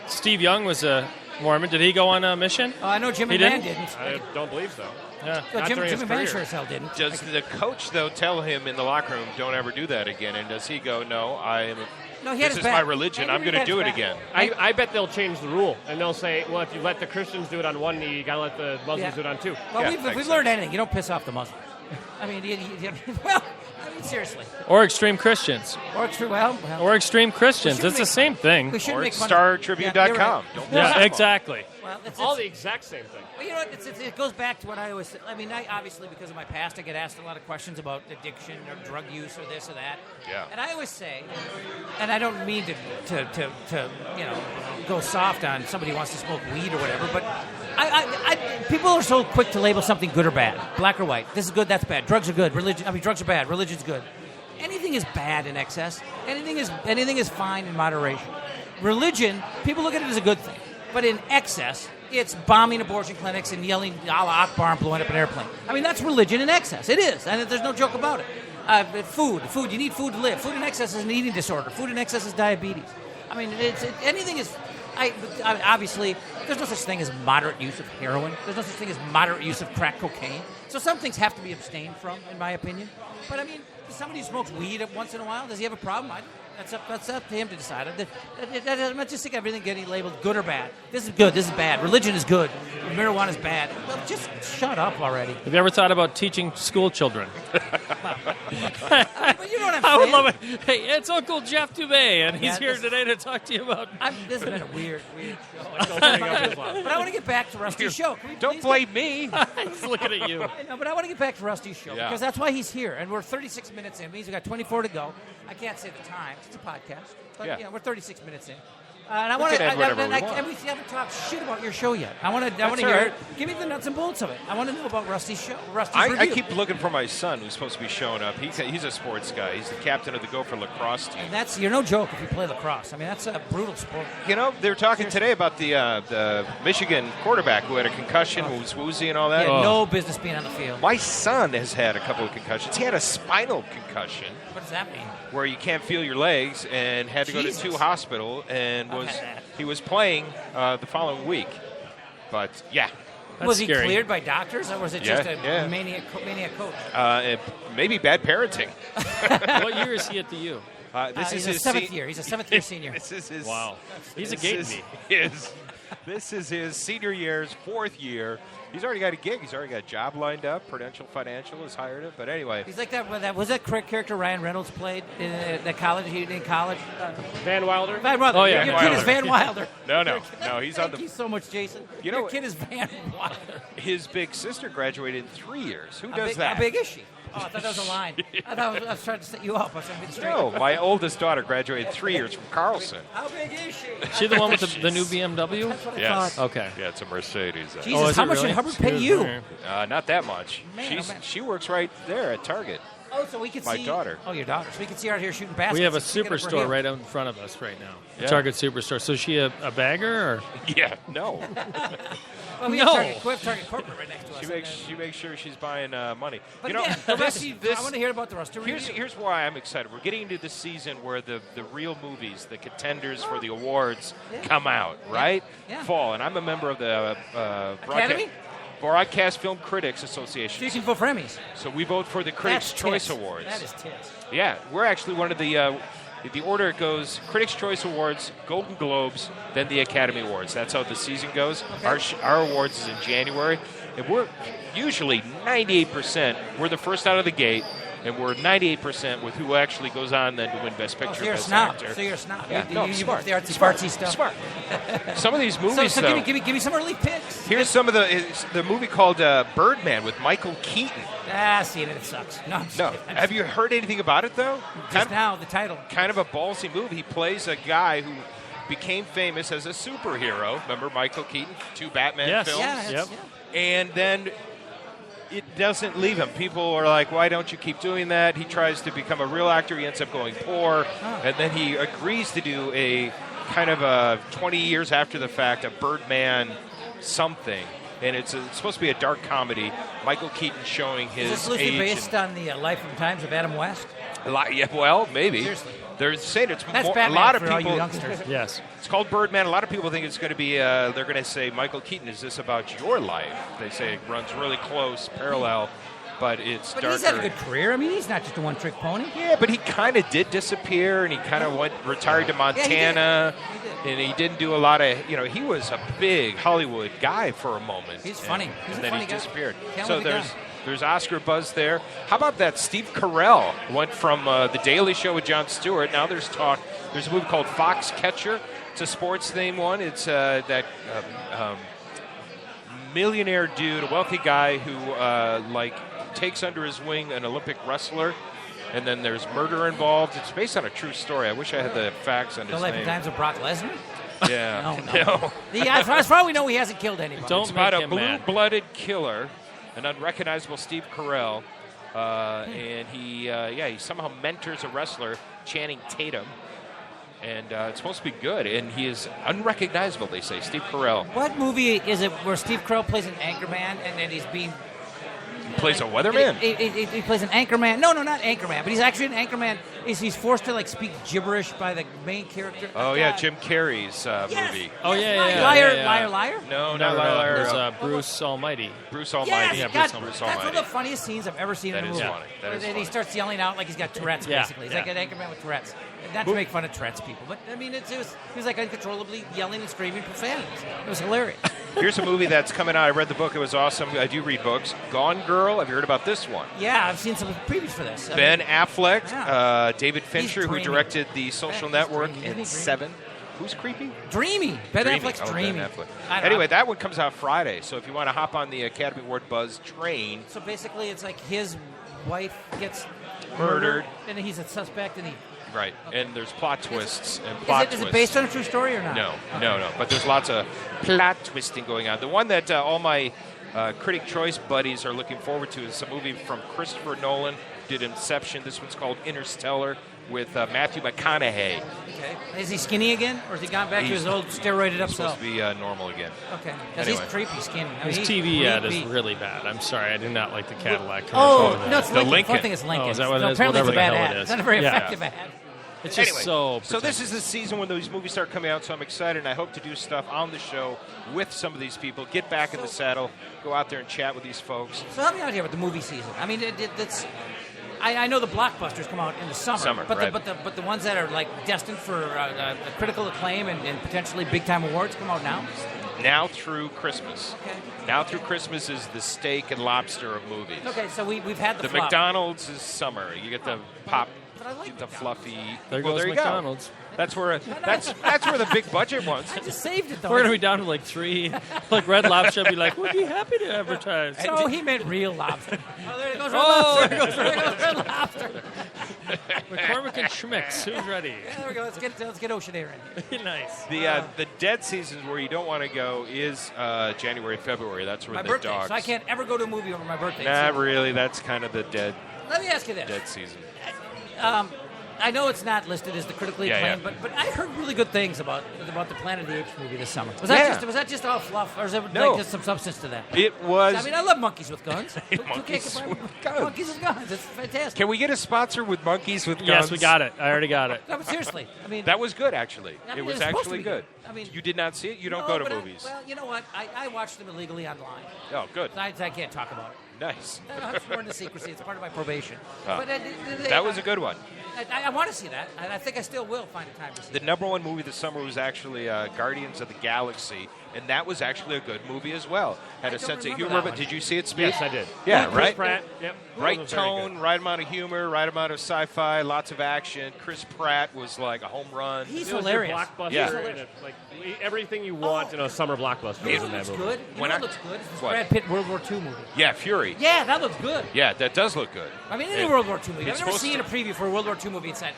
Steve Young was a Mormon. Did he go on a mission? I know Jimmy He Man didn't? didn't. I don't believe so. Yeah. Well, not during his Jimmy Man career. sure as hell didn't. Does the coach, though, tell him in the locker room, don't ever do that again? And does he go, no, No, he had this his is back. my religion, I'm going to do it again? I bet they'll change the rule, and they'll say, well, if you let the Christians do it on one knee, you got to let the Muslims Yeah. do it on two. Well, Yeah, if makes we've learned sense. anything, you don't piss off the Muslims. I mean, seriously. Or extreme Christians. Or true. Well, Or extreme Christians. We should It's the make- same thing. we should Or make fun StarTribune.com. Yeah, you're right. Don't Yeah, piss him exactly. Well, all the exact same thing. Well, you know what? It goes back to what I always. I mean, obviously because of my past, I get asked a lot of questions about addiction or drug use or this or that. Yeah. And I always say, and I don't mean to go soft on somebody who wants to smoke weed or whatever, but people are so quick to label something good or bad, black or white. This is good, that's bad. Drugs are good. Drugs are bad. Religion's good. Anything is bad in excess. Anything is fine in moderation. Religion, people look at it as a good thing, but in excess, it's bombing abortion clinics and yelling Allah Akbar and blowing up an airplane. I mean, that's religion in excess. It is, and there's no joke about it. Food. You need food to live. Food in excess is an eating disorder. Food in excess is diabetes. I mean, anything is. Obviously, there's no such thing as moderate use of heroin. There's no such thing as moderate use of crack cocaine. So some things have to be abstained from, in my opinion. But I mean, somebody who smokes weed once in a while, does he have a problem? That's up to him to decide. I'm not just sick of everything getting labeled good or bad. This is good. This is bad. Religion is good. Marijuana is bad. Well, just shut up already. Have you ever thought about teaching school children? But you know what I'm saying? I would love it. Hey, it's Uncle Jeff Dubay, and he's here this- today to talk to you about. This has been a weird show. But I want to get back to Rusty's show. Can we Don't please blame me. He's looking at you. I know, but I want to get back to Rusty's show Yeah. because that's why he's here. And we're 36 minutes in. Means we got 24 to go. I can't say the time. It's a podcast. But, Yeah. we're 36 minutes in. And I want can add whatever we want. and we haven't talked shit about your show yet. I want to That's hear all it. right. Give me the nuts and bolts of it. I want to know about Rusty's show. Rusty's I review. keep looking for my son, who's supposed to be showing up. He's a sports guy. He's the captain of the Gopher lacrosse team. And you're no joke if you play lacrosse. I mean, that's a brutal sport. You know, they were talking today about the Michigan quarterback who had a concussion, who was woozy and all He that. had no business being on the field. My son has had a couple of concussions. He had a spinal concussion What does that mean? where you can't feel your legs and had to go to Jesus. hospital and I've had that. he was playing the following week. But yeah, That's was he scary. cleared by doctors, or was it Yeah, just a yeah. maniac coach? maybe bad parenting. What year is he at the U? This He's is a his seventh year. He's a seventh-year senior. This is his. Wow. He's a This Gatenby. This is his senior year's fourth year. He's already got a gig. He's already got a job lined up. Prudential Financial has hired him. But anyway, He's like that. Was that character Ryan Reynolds played in the college? He in college. Van Wilder. Van Wilder. Oh, yeah, Your Van kid is Wilder. Van Wilder. No, he's on Thank you the. so much, Jason. You know Your what? kid is Van Wilder. His big sister graduated in 3 years. Who does big, that? How big is she? Oh, I thought that was a line. I was trying to set you up. I was trying to be straight. No, my oldest daughter graduated 3 years from Carlson. How big is she? She the one with the new BMW? That's what I Yes. thought. Okay. Yeah, it's a Mercedes. Jesus, Oh, is how it much really? did Hubbard pay you? Not that much. Man, oh, man. She works right there at Target. Oh, so we could My see daughter. Oh, your daughter. So we could see her out here shooting baskets. We have a and picking up her superstore heel. right in front of us right now. Yeah. A Target superstore. So is she a bagger or? Yeah, no. Well, we No. have Target Corporate right next to us. She makes sure she's buying money. But You know, again, the Rusty, this I want to hear about the Rusty review. here's why I'm excited. We're getting into the season where the real movies, the contenders for the awards, come out, right? Yeah. Fall, and I'm a member of the Academy? Broadcast Film Critics Association. So you can vote for Emmys. So we vote for the Critics' That's Choice tits. Awards. That is tits. Yeah, we're actually one of the order it goes: Critics' Choice Awards, Golden Globes, then the Academy Awards. That's how the season goes. Our awards is in January, and we're usually 98%. We're the first out of the gate, and we're 98% with who actually goes on then to win Best Picture, So you're a Best snob. Actor. So you're a snob. Yeah, you, no, you smart. the artsy Smart. fartsy stuff. Smart. Some of these movies, So though. give me some early picks. Here's some of the movie called Birdman with Michael Keaton. See it. It sucks. No, I'm just No, kidding. have you heard anything about it though? Just now the title. Kind of a ballsy move. He plays a guy who became famous as a superhero. Remember Michael Keaton? 2 Batman Yes. films. Yeah. Yep. And then it doesn't leave him. People are like, why don't you keep doing that? He tries to become a real actor. He ends up going poor. And then he agrees to do a kind of a 20 years after the fact, a Birdman something. And it's supposed to be a dark comedy. Michael Keaton showing his Is this loosely age. based on the life and times of Adam West? Yeah, well, maybe. Seriously. They're saying it's That's more, Batman a lot of for all people. you youngsters. Yes. It's called Birdman. A lot of people think it's going to be. They're going to say, Michael Keaton, is this about your life? They say it runs really close, parallel, but it's But darker. he's had a good career. I mean, he's not just a one-trick pony. Yeah, but he kind of did disappear, and he kind of retired to Montana, He and he didn't do a lot of. He was a big Hollywood guy for a moment. He's funny. and, He's and a then funny he guy. disappeared. Can't So let it go. there's Oscar buzz there. How about that? Steve Carell went from The Daily Show with Jon Stewart. Now there's talk. There's a movie called Foxcatcher. It's a sports theme one. It's that millionaire dude, a wealthy guy who takes under his wing an Olympic wrestler, and then there's murder involved. It's based on a true story. I wish I had the facts on his The Life name. and Times of Brock Lesnar? Yeah. No. As far as we know, he hasn't killed anybody. It's about a blue-blooded killer, an unrecognizable Steve Carell, and he somehow mentors a wrestler, Channing Tatum, and it's supposed to be good, and he is unrecognizable, they say, Steve Carell. What movie is it where Steve Carell plays an anchorman and then he's being... He plays a weatherman. He plays an anchorman. No, not anchorman, but he's actually an anchorman. He's forced to speak gibberish by the main character. Oh, yeah, Jim Carrey's movie. Oh, yeah. Liar. No, not Liar. It was Bruce Almighty. Bruce Almighty. Yes, Bruce Almighty. That's one of the funniest scenes I've ever seen in a movie. That is funny. That is and funny. he starts yelling out like he's got Tourette's, basically. He's like an anchorman with Tourette's. Not to make fun of Tourette's people, but I mean, he was like uncontrollably yelling and screaming profanities. It was hilarious. Here's a movie that's coming out. I read the book. It was awesome. I do read books. Gone Girl. Have you heard about this one? Yeah, I've seen some previews for this. Ben Affleck, David Fincher, who dreamy. directed The Social Network dreamy. and Seven. Who's creepy? Dreamy. Ben Affleck's dreamy. Ben Affleck. I don't Anyway, know. that one comes out Friday. So if you want to hop on the Academy Award buzz train, So basically, it's like his wife gets Murdered. and he's a suspect, and he... right? And there's plot twists and Is plot it twists. based on a true story or not? No. But there's lots of plot twisting going on. The one that all my Critic Choice buddies are looking forward to is a movie from Christopher Nolan. Did Inception. This one's called Interstellar with Matthew McConaughey. Okay. Is he skinny again, or has he gone back to He's his old steroided up He's self? supposed to be normal again. Okay. Because Anyway. he's creepy skinny. I mean, His he's TV ad is creepy. really bad. I'm sorry, I do not like the Cadillac commercial. Oh, for that. no, it's The Lincoln. Lincoln. I think it's Lincoln. Oh, is that what it No, is? apparently it's a Whatever bad the hell ad. it It's is. not a very Yeah. effective ad. It's just Anyway, so so this is the season when those movies start coming out, so I'm excited, and I hope to do stuff on the show with some of these people, get back in the saddle, go out there and chat with these folks. So help me out here with the movie season. I mean, it's. I know the blockbusters come out in the summer, but right. the ones that are destined for critical acclaim and potentially big time awards come out now. Now through Christmas. Okay. Now through Christmas is the steak and lobster of movies. Okay, so we've had the The flop. McDonald's is summer. You get the pop, But I like the McDonald's. fluffy. There well, goes there you McDonald's. Go. That's where that's where the big budget ones. I just saved it though. We're gonna be down to like 3. Like Red Lobster will be like, we'd be happy to advertise. So he meant real lobster. Oh, there goes Red Oh, Lobster. there goes There goes Red Lobster. McCormick and Schmicks. Who's ready? Yeah, there we go. Let's get Ocean Air in here. Nice. The dead seasons where you don't want to go is January, February. That's where My the birthday, dogs. so I can't ever go to a movie over my birthday. Not So really. That's kind of the dead let me ask you this. season. I know it's not listed as the critically Yeah, acclaimed, yeah. but I heard really good things about the Planet of the Apes movie this summer. Was Yeah. that just all fluff, or is there No. just some substance to that? It was. I mean, I love monkeys with guns. Monkeys with guns. Monkeys with guns. It's fantastic. Can we get a sponsor with monkeys with guns? Yes, we got it. I already got it. No, but seriously, I mean, That was good, actually. I mean, It was it's supposed to actually be good. I mean, you did not see it. You don't no, go to but movies. well, you know what? I watched them illegally online. Oh, good. I can't talk about it. Nice. I'm sworn to secrecy. It's part of my probation. Oh. But That was a good one. I want to see that, and I think I still will find a time to see The it. number one movie this summer was actually Guardians of the Galaxy, and that was actually a good movie as well. Had I a don't sense of remember humor, that but one. did you see it, Speed? Yes, I did. Yeah, Chris right? Pratt. Yep. Right Was very tone, good. right amount of humor, right amount of sci-fi, lots of action. Chris Pratt was like a home run. He's It was hilarious. your blockbuster. Yeah. And like everything you want in a summer blockbuster You was know in what that looks movie. good? You When know I- what looks good? It's this What? Brad Pitt World War II movie. Yeah, Fury. Yeah, that looks good. Yeah, that does look good. I mean, any It- World War II movie. it's I've never supposed seen to- a preview for a World War II movie and said,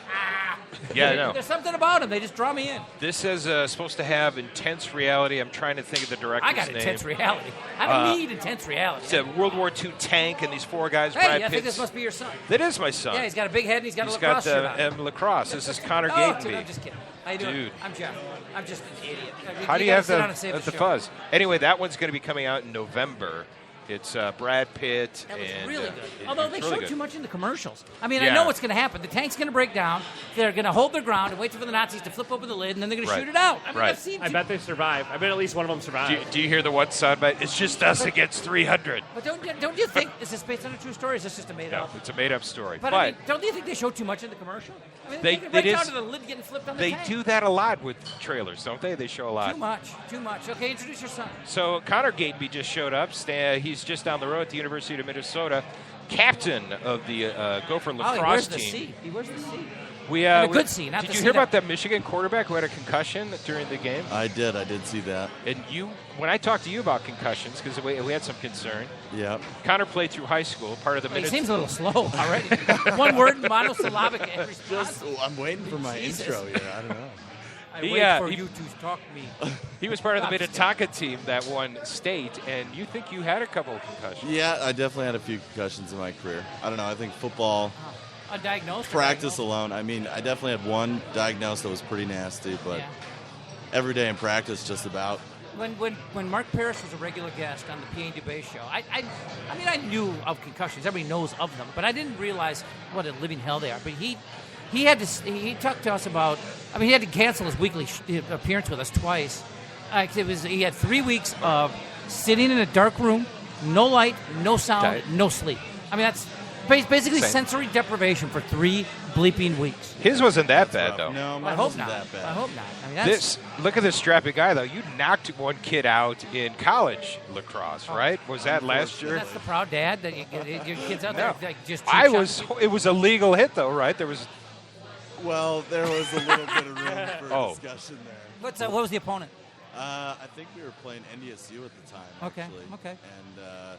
Yeah, I know. There's something about them. They just draw me in. This is supposed to have intense reality. I'm trying to think of the director's I got name. intense reality. I don't need intense reality. It's a World War II tank, and these four guys. Hey, Brad I think Pitt's- this must be your son. That is my son. Yeah, he's got a big head and he's got He's a lacrosse got shirt on. lacrosse. This is Connor Oh, Gatenby. dude, I'm just kidding. How you doing? Dude. I'm Jeff. I'm just an idiot. I mean, How do you gotta have sit down and save the show. fuzz? Anyway, that one's going to be coming out in November. It's Brad Pitt. That was and, really good. it- Although it's they really showed good. too much in the commercials. I mean, I Yeah. know what's going to happen. The tank's going to break down. They're going to hold their ground and wait for the Nazis to flip open the lid, and then they're going to Right. shoot it out. I mean, Right. I've seen. I bet they survived. I bet at least one of them survived. Do you hear the one soundbite? It's just us against 300. But don't you think is this based on a true story? Or is this just a made No, up? it's a made-up story. But I mean, don't you think they show too much in the commercial? I mean, They- take it right it down is- to the lid getting flipped on the they tank. do that a lot with trailers, don't they? They show a lot. Too much. Too much. Okay, introduce your son. So Connor Gatenby just showed up. He's just down the road at the University of Minnesota, captain of the Gopher Oh, he lacrosse wears the team. C. He wears the C. a good scene. Did you hear about that Michigan quarterback who had a concussion during the game? I did see that. And when I talked to you about concussions, because we had some concern. Yeah. Connor played through high school. Part of the He seems a little slow already. One word, monosyllabic. I'm waiting for my intro here. I don't know. I wait for you to talk me. He was part of the Minnetonka team that won state, and you think you had a couple of concussions. Yeah, I definitely had a few concussions in my career. I don't know. I think football, practice alone. I mean, I definitely had one diagnosed that was pretty nasty, but every day in practice, just about. When Mark Parrish was a regular guest on the PA and Dubay Show, I knew of concussions. Everybody knows of them, but I didn't realize what a living hell they are. But he talked to us about. I mean, he had to cancel his weekly appearance with us twice. He had 3 weeks of sitting in a dark room, no light, no sound, no sleep. I mean, that's basically sensory deprivation for 3 bleeping weeks. His wasn't that bad, though. No, I hope not. I hope not. I mean, look at this strappy guy, though. You knocked one kid out in college lacrosse, right? Was that last year? That's the proud dad that your kids out there just. It was a legal hit, though, right? There was. Well, there was a little bit of room for discussion there. What was the opponent? I think we were playing NDSU at the time. Actually. Okay. And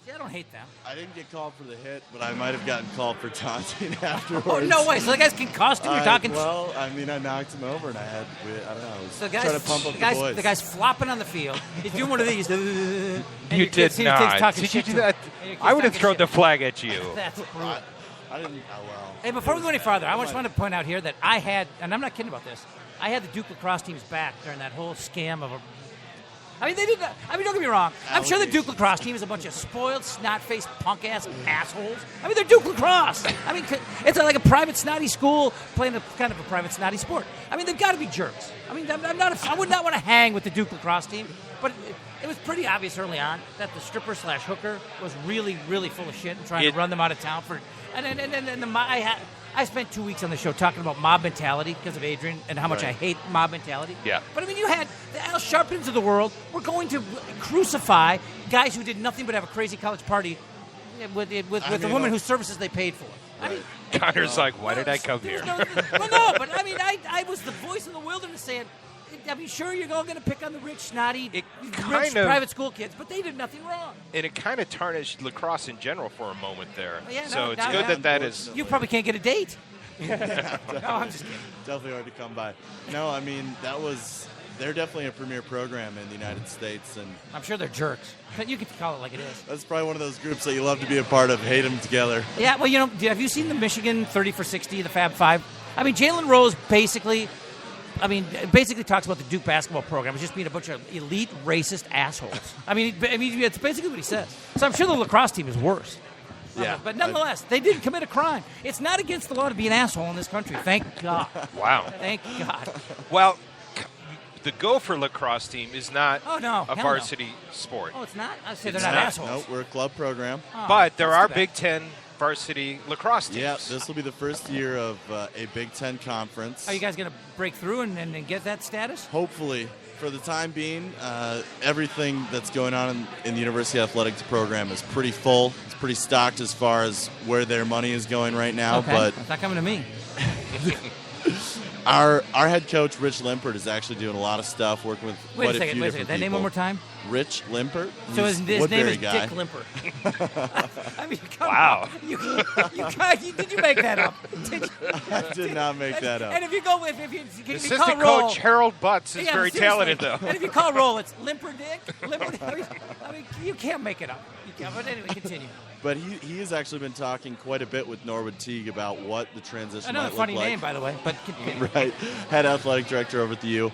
see, I don't hate them. I didn't get called for the hit, but I might have gotten called for taunting afterwards. Oh, no way! So the guy's concussed and you're talking. Well, I mean, I knocked him over, and I don't know. I was so trying to pump up the boys. The guy's flopping on the field. He's doing one of these. You did not. Did you do that? I would have thrown the flag at you. That's brutal. I didn't. Oh well. Hey, before we go any farther, I just wanted to point out here that I had, and I'm not kidding about this, I had the Duke lacrosse team's back during that whole scam of a. I mean, they did not. I mean, don't get me wrong. I'm sure the Duke lacrosse team is a bunch of spoiled, snot-faced, punk-ass assholes. I mean, they're Duke lacrosse. I mean, it's like a private snotty school playing kind of a private snotty sport. I mean, they've got to be jerks. I mean, I would not want to hang with the Duke lacrosse team, but it was pretty obvious early on that the stripper/hooker was really, really full of shit and trying to run them out of town for. I spent 2 weeks on the show talking about mob mentality because of Adrian and how much I hate mob mentality. Yeah. But I mean, you had the Al Sharptons of the world were going to crucify guys who did nothing but have a crazy college party with a woman whose services they paid for. I mean, Connor's like, why did I come here? No, but I mean, I was the voice of the wilderness saying, I mean, sure, you're all going to pick on the rich, snotty, private school kids, but they did nothing wrong. And it kind of tarnished lacrosse in general for a moment there. Yeah, so it's good that is. You probably can't get a date. No, I'm just kidding. Definitely hard to come by. No, I mean, they're definitely a premier program in the United States. And I'm sure they're jerks. You can call it like it is. That's probably one of those groups that you love to be a part of, hate them together. Yeah, well, have you seen the Michigan 30 for 60, the Fab Five? I mean, Jalen Rose basically talks about the Duke basketball program as just being a bunch of elite racist assholes. I mean, it's basically what he says. So I'm sure the lacrosse team is worse. Yeah. But nonetheless, they didn't commit a crime. It's not against the law to be an asshole in this country. Thank God. Wow. Thank God. Well, the Gopher lacrosse team is not a varsity sport. Oh, it's not? I say they're not assholes. No, we're a club program. Oh, but there are Big Ten varsity lacrosse teams. Yeah, this will be the first year of a Big Ten conference. Are you guys going to break through and get that status? Hopefully. For the time being, everything that's going on in the University Athletics program is pretty full. It's pretty stocked as far as where their money is going right now. Okay. But it's not coming to me. Our head coach, Rich Limpert, is actually doing a lot of stuff, working with Wait a second. That name one more time? Rich Limpert. So his name is guy. Dick Limper. I mean, come wow. on. Did you make that up? I did not make that up. And if you go with, if you assistant call coach Harold Butts is very seriously. talented, though. And if you call roll, it's Limper Dick. I mean, you can't make it up. You can't. But anyway, continue. But he has actually been talking quite a bit with Norwood Teague about what the transition might Another look funny like. name, by the way. But Right, head athletic director over at the U,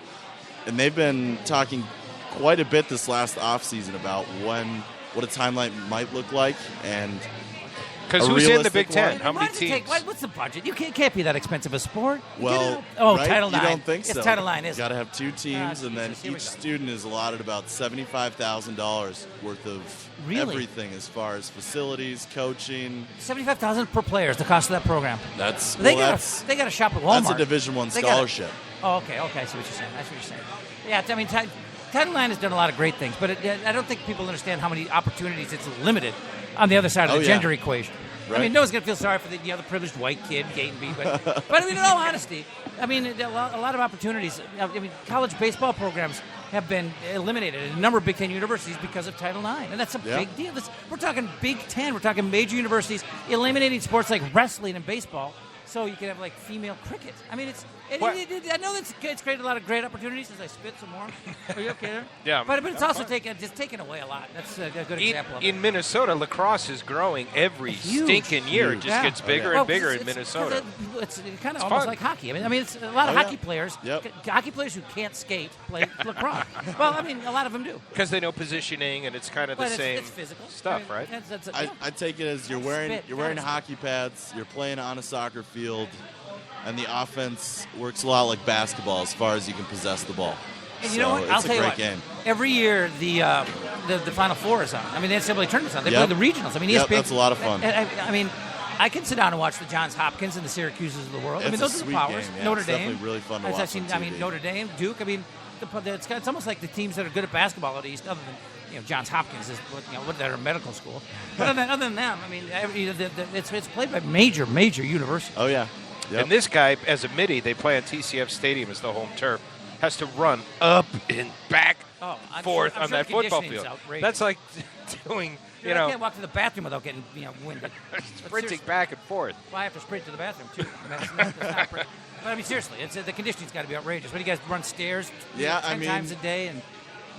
and they've been talking quite a bit this last offseason about what a timeline might look like, and because who's in the Big Ten? How many teams? What's the budget? You can't be that expensive a sport. Well, right? Title IX. You don't think so? It's Title IX, You got to have 2 teams, and then Jesus, each student is allotted about $75,000 worth of everything as far as facilities, coaching. $75,000 per player is the cost of that program. They got to shop at Walmart. That's a Division I scholarship. Okay. I see what you're saying. That's what you're saying. Yeah, I mean, Title IX has done a lot of great things, but I don't think people understand how many opportunities it's limited on the other side of the gender equation. I mean, no one's going to feel sorry for the privileged white kid, Gatenby. But I mean, in all honesty, I mean, a lot of opportunities. I mean, college baseball programs have been eliminated at a number of Big Ten universities because of Title IX, and that's a big deal. We're talking Big Ten. We're talking major universities eliminating sports like wrestling and baseball, so you can have like female cricket. I mean, I know it's created a lot of great opportunities. As I spit some more, are you okay there? Yeah, but it's also taken away a lot. That's a good example of it. In Minnesota, lacrosse is growing every stinking year. It just gets bigger and bigger in Minnesota. It's kind of almost like hockey. I mean, it's a lot of hockey players. Hockey players who can't skate play lacrosse. Well, I mean, a lot of them do because they know positioning, and it's kind of the same stuff, right? I take it as you're wearing hockey pads. You're playing on a soccer field. And the offense works a lot like basketball as far as you can possess the ball. And you know what? I'll tell you what. Game. Every year, the Final Four is on. I mean, the NCAA tournament's on. They play the regionals. I mean, ESPN. That's a lot of fun. I mean, I can sit down and watch the Johns Hopkins and the Syracuses of the world. I mean, those are the powers. Game, yeah. Notre it's Dame. Definitely really fun to watch. I mean, Notre Dame, Duke. I mean, it's almost like the teams that are good at basketball at East, other than Johns Hopkins is what they're a medical school. But other than them, I mean, it's played by major universities. Oh yeah. Yep. And this guy, as a midi, they play on TCF Stadium as the home turf, has to run up and back, forth on that football field. That's like doing, I can't walk to the bathroom without getting, winded. Sprinting back and forth. Well, I have to sprint to the bathroom, too. That's not but, I mean, seriously, the conditioning's got to be outrageous. What do you guys run stairs 10 times a day? And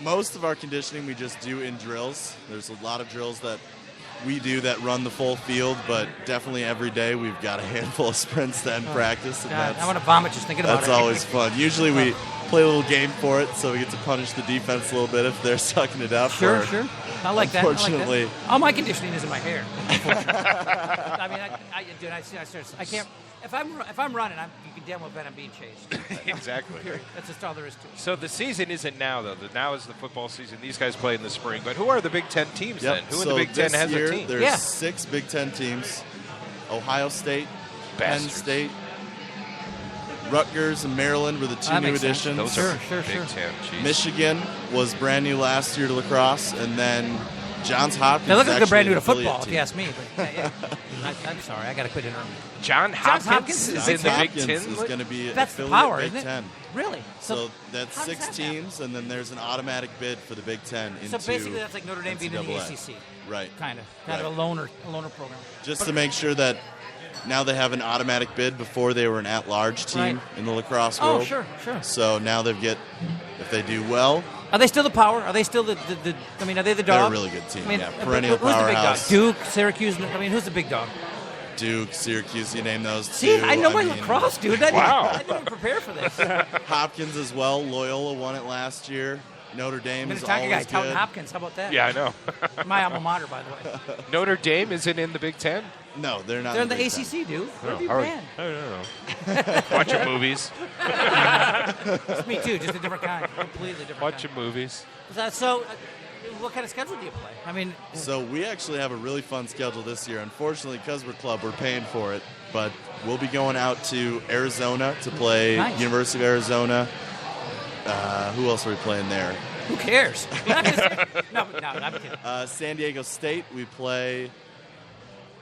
most of our conditioning we just do in drills. There's a lot of drills that we do that run the full field, but definitely every day we've got a handful of sprints to end practice. And I want to vomit just thinking about it. That's always fun. Usually we play a little game for it, so we get to punish the defense a little bit if they're sucking it up. Sure. I like that. Unfortunately. All my conditioning is in my hair. I mean, I can't. If I'm running, you can damn well bet I'm being chased. Exactly. That's just all there is to it. So the season isn't now, though. Now is the football season. These guys play in the spring. But who are the Big Ten teams then? Who in the Big Ten has a team? There's 6 Big Ten teams. Ohio State, Penn State, Rutgers, and Maryland were the 2 new additions. Those are Big Ten. Jeez. Michigan was brand new last year to lacrosse, and then Johns Hopkins. They look like they're brand new to football, if you ask me. But I'm sorry, I got to quit interrupting. Johns Hopkins is in the Big Ten. Is going to be that's the affiliate power, Big isn't it? Ten. Really? So that's 6 teams, and then there's an automatic bid for the Big Ten. So basically, that's like Notre Dame being in the ACC. Right. Kind of a loner program. Just to make sure that now they have an automatic bid. Before they were an at-large team in the lacrosse world. Oh, sure. So now if they do well. Are they still the power? Are they still the I mean, are they the dog? They're a really good team, perennial who's powerhouse. The big dog? Duke, Syracuse, I mean, who's the big dog? Duke, Syracuse, you name those See, two. I know my lacrosse, dude. Wow. I didn't prepare for this. Hopkins as well. Loyola won it last year. Notre Dame is always guy, good. Touting Hopkins, how about that? Yeah, I know. My alma mater, by the way. Notre Dame isn't in the Big Ten? No, they're not. They're in the Big ACC, Ten. dude. Where have you been? I don't know. Bunch of movies. It's me too, just a different kind. Completely different Bunch of movies. So, what kind of schedule do you play? I mean, so we actually have a really fun schedule this year. Unfortunately, because we're club, we're paying for it. But we'll be going out to Arizona to play University of Arizona. Who else are we playing there? Who cares? No, I'm kidding. San Diego State, we play,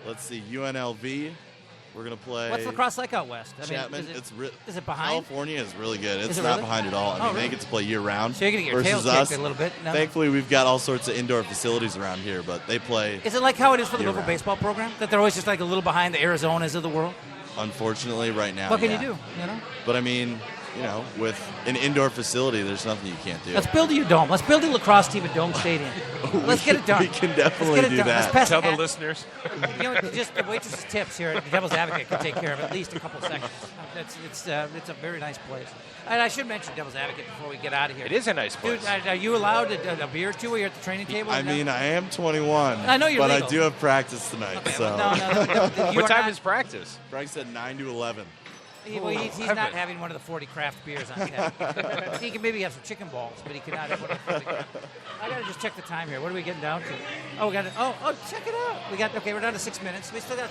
let's see, UNLV. We're going to play. What's lacrosse like out west? Chapman. Is it behind? California is really good. It's it not really? behind at all. I mean, really? they get to play year-round. So you're going to get your tail kicked a little bit? No. Thankfully, we've got all sorts of indoor facilities around here, but they play. Is it like how it is for the local baseball program? That they're always just like a little behind the Arizonas of the world? Unfortunately, right now, what can you do? But I mean, with an indoor facility, there's nothing you can't do. Let's build a dome. Let's build a lacrosse team at Dome Stadium. Let's get it done. We can definitely do that. Tell the listeners. Just the waitress's tips here at the Devil's Advocate can take care of at least a couple of seconds. It's a very nice place. And I should mention Devil's Advocate before we get out of here. It is a nice place. Dude, are you allowed a beer or two while you're at the training table? I mean, I am 21. I know you're but legal. I do have practice tonight. Okay, so. No. What time is practice? Practice at 9 to 11. Well, he's not having one of the 40 craft beers on tap. He can maybe have some chicken balls, but he cannot have one of the 40 craft. I gotta just check the time here. What are we getting down to? Oh, we got it. Oh, check it out. We're down to 6 minutes. We still got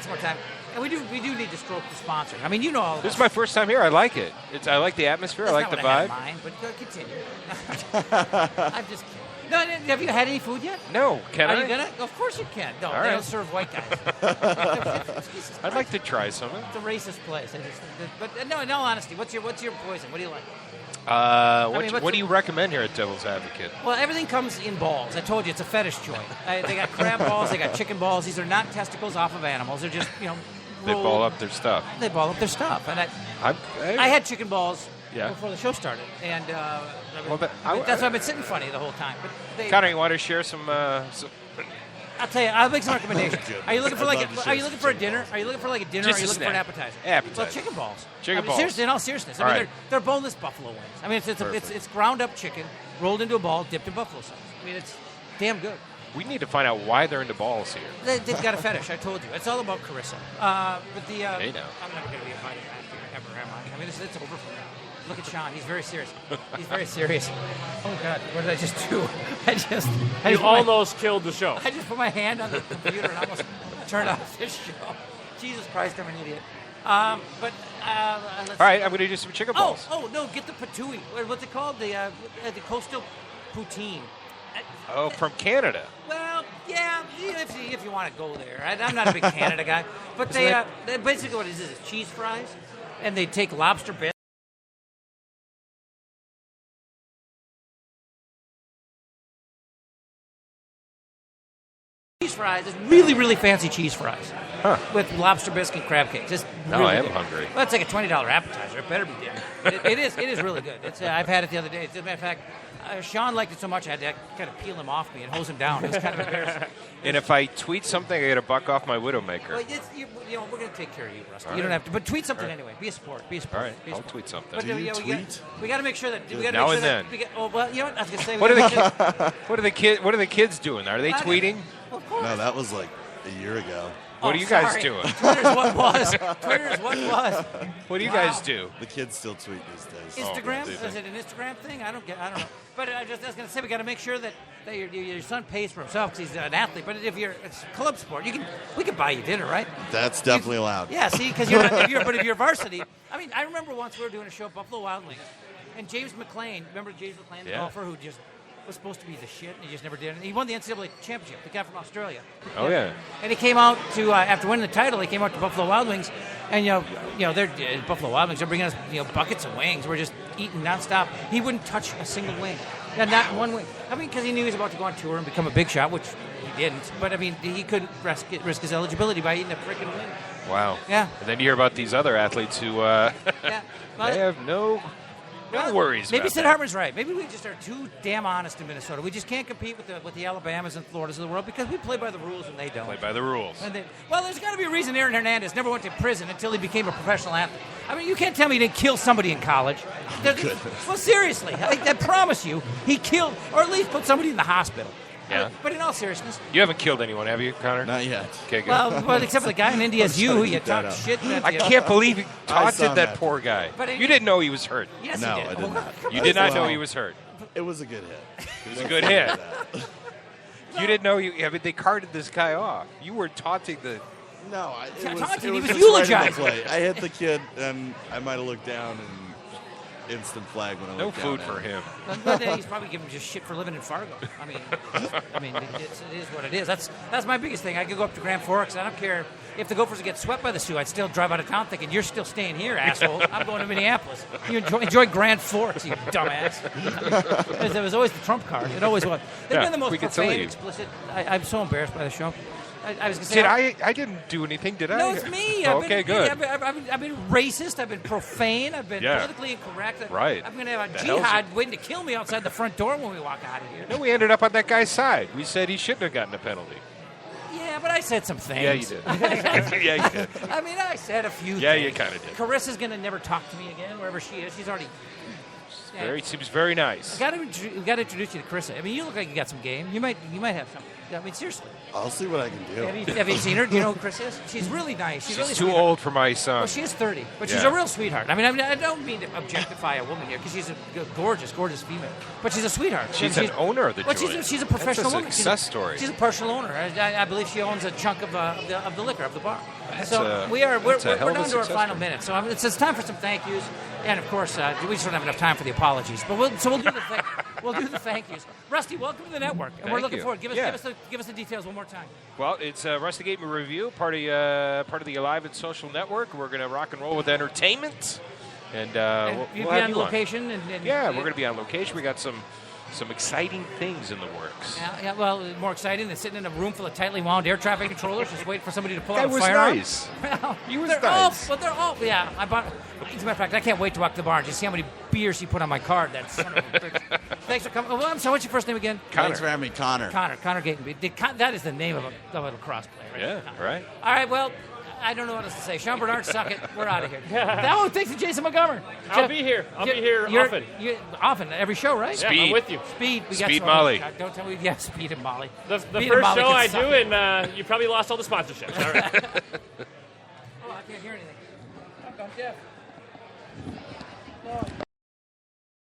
some more time, and we do need to stroke the sponsor. I mean, all of this is my first time here. I like it. I like the atmosphere. I like the vibe. Mine, but continue. I'm just kidding. No, have you had any food yet? No, can Are I? you gonna? Of course you can. No, All they right. don't serve white guys. I'd like to try some. It's a racist place. But no, in all honesty, what's your poison? What do you like? What do you recommend here at Devil's Advocate? Well, everything comes in balls. I told you it's a fetish joint. They got crab balls. They got chicken balls. These are not testicles off of animals. They're just They ball up their stuff. They ball up their stuff. And I had chicken balls before the show started, and that's why I've been sitting funny the whole time. But Connor, you want to share some? I'll tell you. I'll make some recommendations. Are you looking for Are you looking for a dinner? Are you looking for like a dinner? Or are you looking for an appetizer? Appetizer. Well, chicken balls. Chicken balls. Seriously, in all seriousness, All right. they're boneless buffalo wings. I mean, it's ground up chicken rolled into a ball, dipped in buffalo sauce. I mean, it's damn good. We need to find out why they're into balls here. They've got a fetish. I told you. It's all about Carissa. But the Hey, now. I'm never going to be invited back here ever, am I? I mean, it's over for me. Look at Sean. He's very serious. He's very serious. Oh God, what did I just do? You almost killed the show. I just put my hand on the computer and almost turned off this show. Jesus Christ, I'm an idiot. Let's All right, I'm going to do some chicken balls. Oh no, get the patooey. What's it called? The coastal poutine. Oh, from Canada. Well, yeah, if you want to go there. I'm not a big Canada guy, but they basically what it is cheese fries, and they take lobster bits. Cheese fries is really, really fancy cheese fries with lobster bisque and crab cakes. It's Now really I am good. hungry. Well, it's like a $20 appetizer. It better be damn. But it is really good. It's I've had it the other day. As a matter of fact, Sean liked it so much I had to kind of peel him off me and hose him down. It was kind of embarrassing. And if I tweet something, I get a buck off my Widowmaker. Well, we're going to take care of you, Rusty. You don't have to. But tweet something anyway. Be a sport. Be a sport. All right, Be a I'll sport. tweet something. But, we got to make sure that Now and then. Well, you know what I was going to say. What are the kids doing? Are they tweeting? Of course. No, that was like a year ago. What are you guys sorry. doing? Twitter's what was. Twitter's what was. What do you guys do? The kids still tweet these days. Instagram? do they? Is it an Instagram thing? I don't know. But I was going to say we got to make sure that your son pays for himself because he's an athlete. But if it's club sport, we can buy you dinner, right? That's definitely allowed. Yeah, see, because if you're varsity. I mean, I remember once we were doing a show at Buffalo Wild Wings, and James McLean, remember James McLean, the golfer who just was supposed to be the shit, and he just never did it. He won the NCAA championship, the guy from Australia. Oh, yeah. And he came out to, after winning the title, he came out to Buffalo Wild Wings, and, they're Buffalo Wild Wings, they're bringing us, buckets of wings. We're just eating nonstop. He wouldn't touch a single wing. Yeah, not one wing. I mean, because he knew he was about to go on tour and become a big shot, which he didn't. But, I mean, he couldn't risk his eligibility by eating a freaking wing. Wow. Yeah. And then you hear about these other athletes who Yeah. they have no worries Maybe about Sid that. Hartman's right. Maybe we just are too damn honest in Minnesota. We just can't compete with the Alabamas and Floridas of the world because we play by the rules and they don't. Play by the rules. And there's got to be a reason Aaron Hernandez never went to prison until he became a professional athlete. I mean, you can't tell me he didn't kill somebody in college. Well, seriously, I promise you, he killed, or at least put somebody in the hospital. Yeah. But in all seriousness, You haven't killed anyone, have you, Connor? Not yet. Okay, good. well, except for the guy in NDSU who you keep that talked up. shit. I can't believe you taunted saw that that. poor guy. But You didn't know he was hurt. Yes, No, he did. I did not. You did not know Wow. he was hurt. It was a good hit. It was a good hit. You didn't know they carted this guy off. You were taunting the. No, Yeah, it was, taunting, it he was was just right in the eulogizing. play. I hit the kid, and I might have looked down and instant flag when I No looked down food at for him. him. But he's probably giving just shit for living in Fargo. I mean, it is what it is. That's my biggest thing. I could go up to Grand Forks. I don't care if the Gophers get swept by the Sioux. I'd still drive out of town thinking you're still staying here, asshole. I'm going to Minneapolis. You enjoy Grand Forks, you dumbass. It was always the trump card. It always was. They've Yeah, been the most we can tell profane, you. explicit. I'm so embarrassed by the show. I was going to say. Did I didn't do anything, did I? No, it's me. Oh, okay, good. I've been racist. I've been profane. I've been politically incorrect. Right. I'm going to have a The hell's jihad waiting to kill me outside the front door when we walk out of here. No, we ended up on that guy's side. We said he shouldn't have gotten a penalty. Yeah, but I said some things. Yeah, you did. Yeah, you did. I mean, I said a few Yeah, things. you kinda did. Carissa's going to never talk to me again, wherever she is. She's already... Seems very nice. We got to introduce you to Carissa. I mean, you look like you got some game. You might have some. I mean, seriously. I'll see what I can do. Have you seen her? Do you know who Chris is? She's really nice. She's really Too sweetheart. old for my son. Well, she is 30, but she's Yeah. a real sweetheart. I mean, I don't mean to objectify a woman here because she's a gorgeous, gorgeous female. But she's a sweetheart. She's an owner of the well, joint. she's a professional That's a woman. success story. She's a partial owner. I believe she owns a chunk of the liquor of the bar. That's So a- we're that's a hell of a down to our success final story. minute. So it's time for some thank yous, and of course we just don't have enough time for the apologies. But we'll do the thing. We'll do the thank yous. Rusty, welcome to the network, and we're Thank looking you. forward. Give Yeah. us the details one more time. Well, it's Rusty Gatenby Review, part of the Alive and Social Network. We're going to rock and roll with entertainment, and And we'll you'll have be on you location. And Yeah, we're going to be on location. We got some exciting things in the works. Yeah, well, more exciting than sitting in a room full of tightly wound air traffic controllers, just waiting for somebody to pull That out a was firearm. nice. Well, He was they're nice. they're all. Yeah, I bought. As a matter of fact, I can't wait to walk to the bar and just see how many beers he put on my card. That son of a bitch. Thanks for coming. Well, I'm sorry. What's your first name again? Thanks for having me, Connor. Connor Gatenby. That is the name of a lacrosse player. Right? Yeah, Connor. right. All right. Well, I don't know what else to say. Sean Bernard, suck it. We're out of here. Thanks to Jason Montgomery. I'll be here. I'll be here often. Often, every show, right? Yeah, I'm with you. Speed. We got Speed some- Molly. Don't tell me. Yeah, Speed and Molly. The Speed first and Molly show can I suck do, it. and you probably lost all the sponsorships. All right. Oh, I can't hear anything. I'm deaf.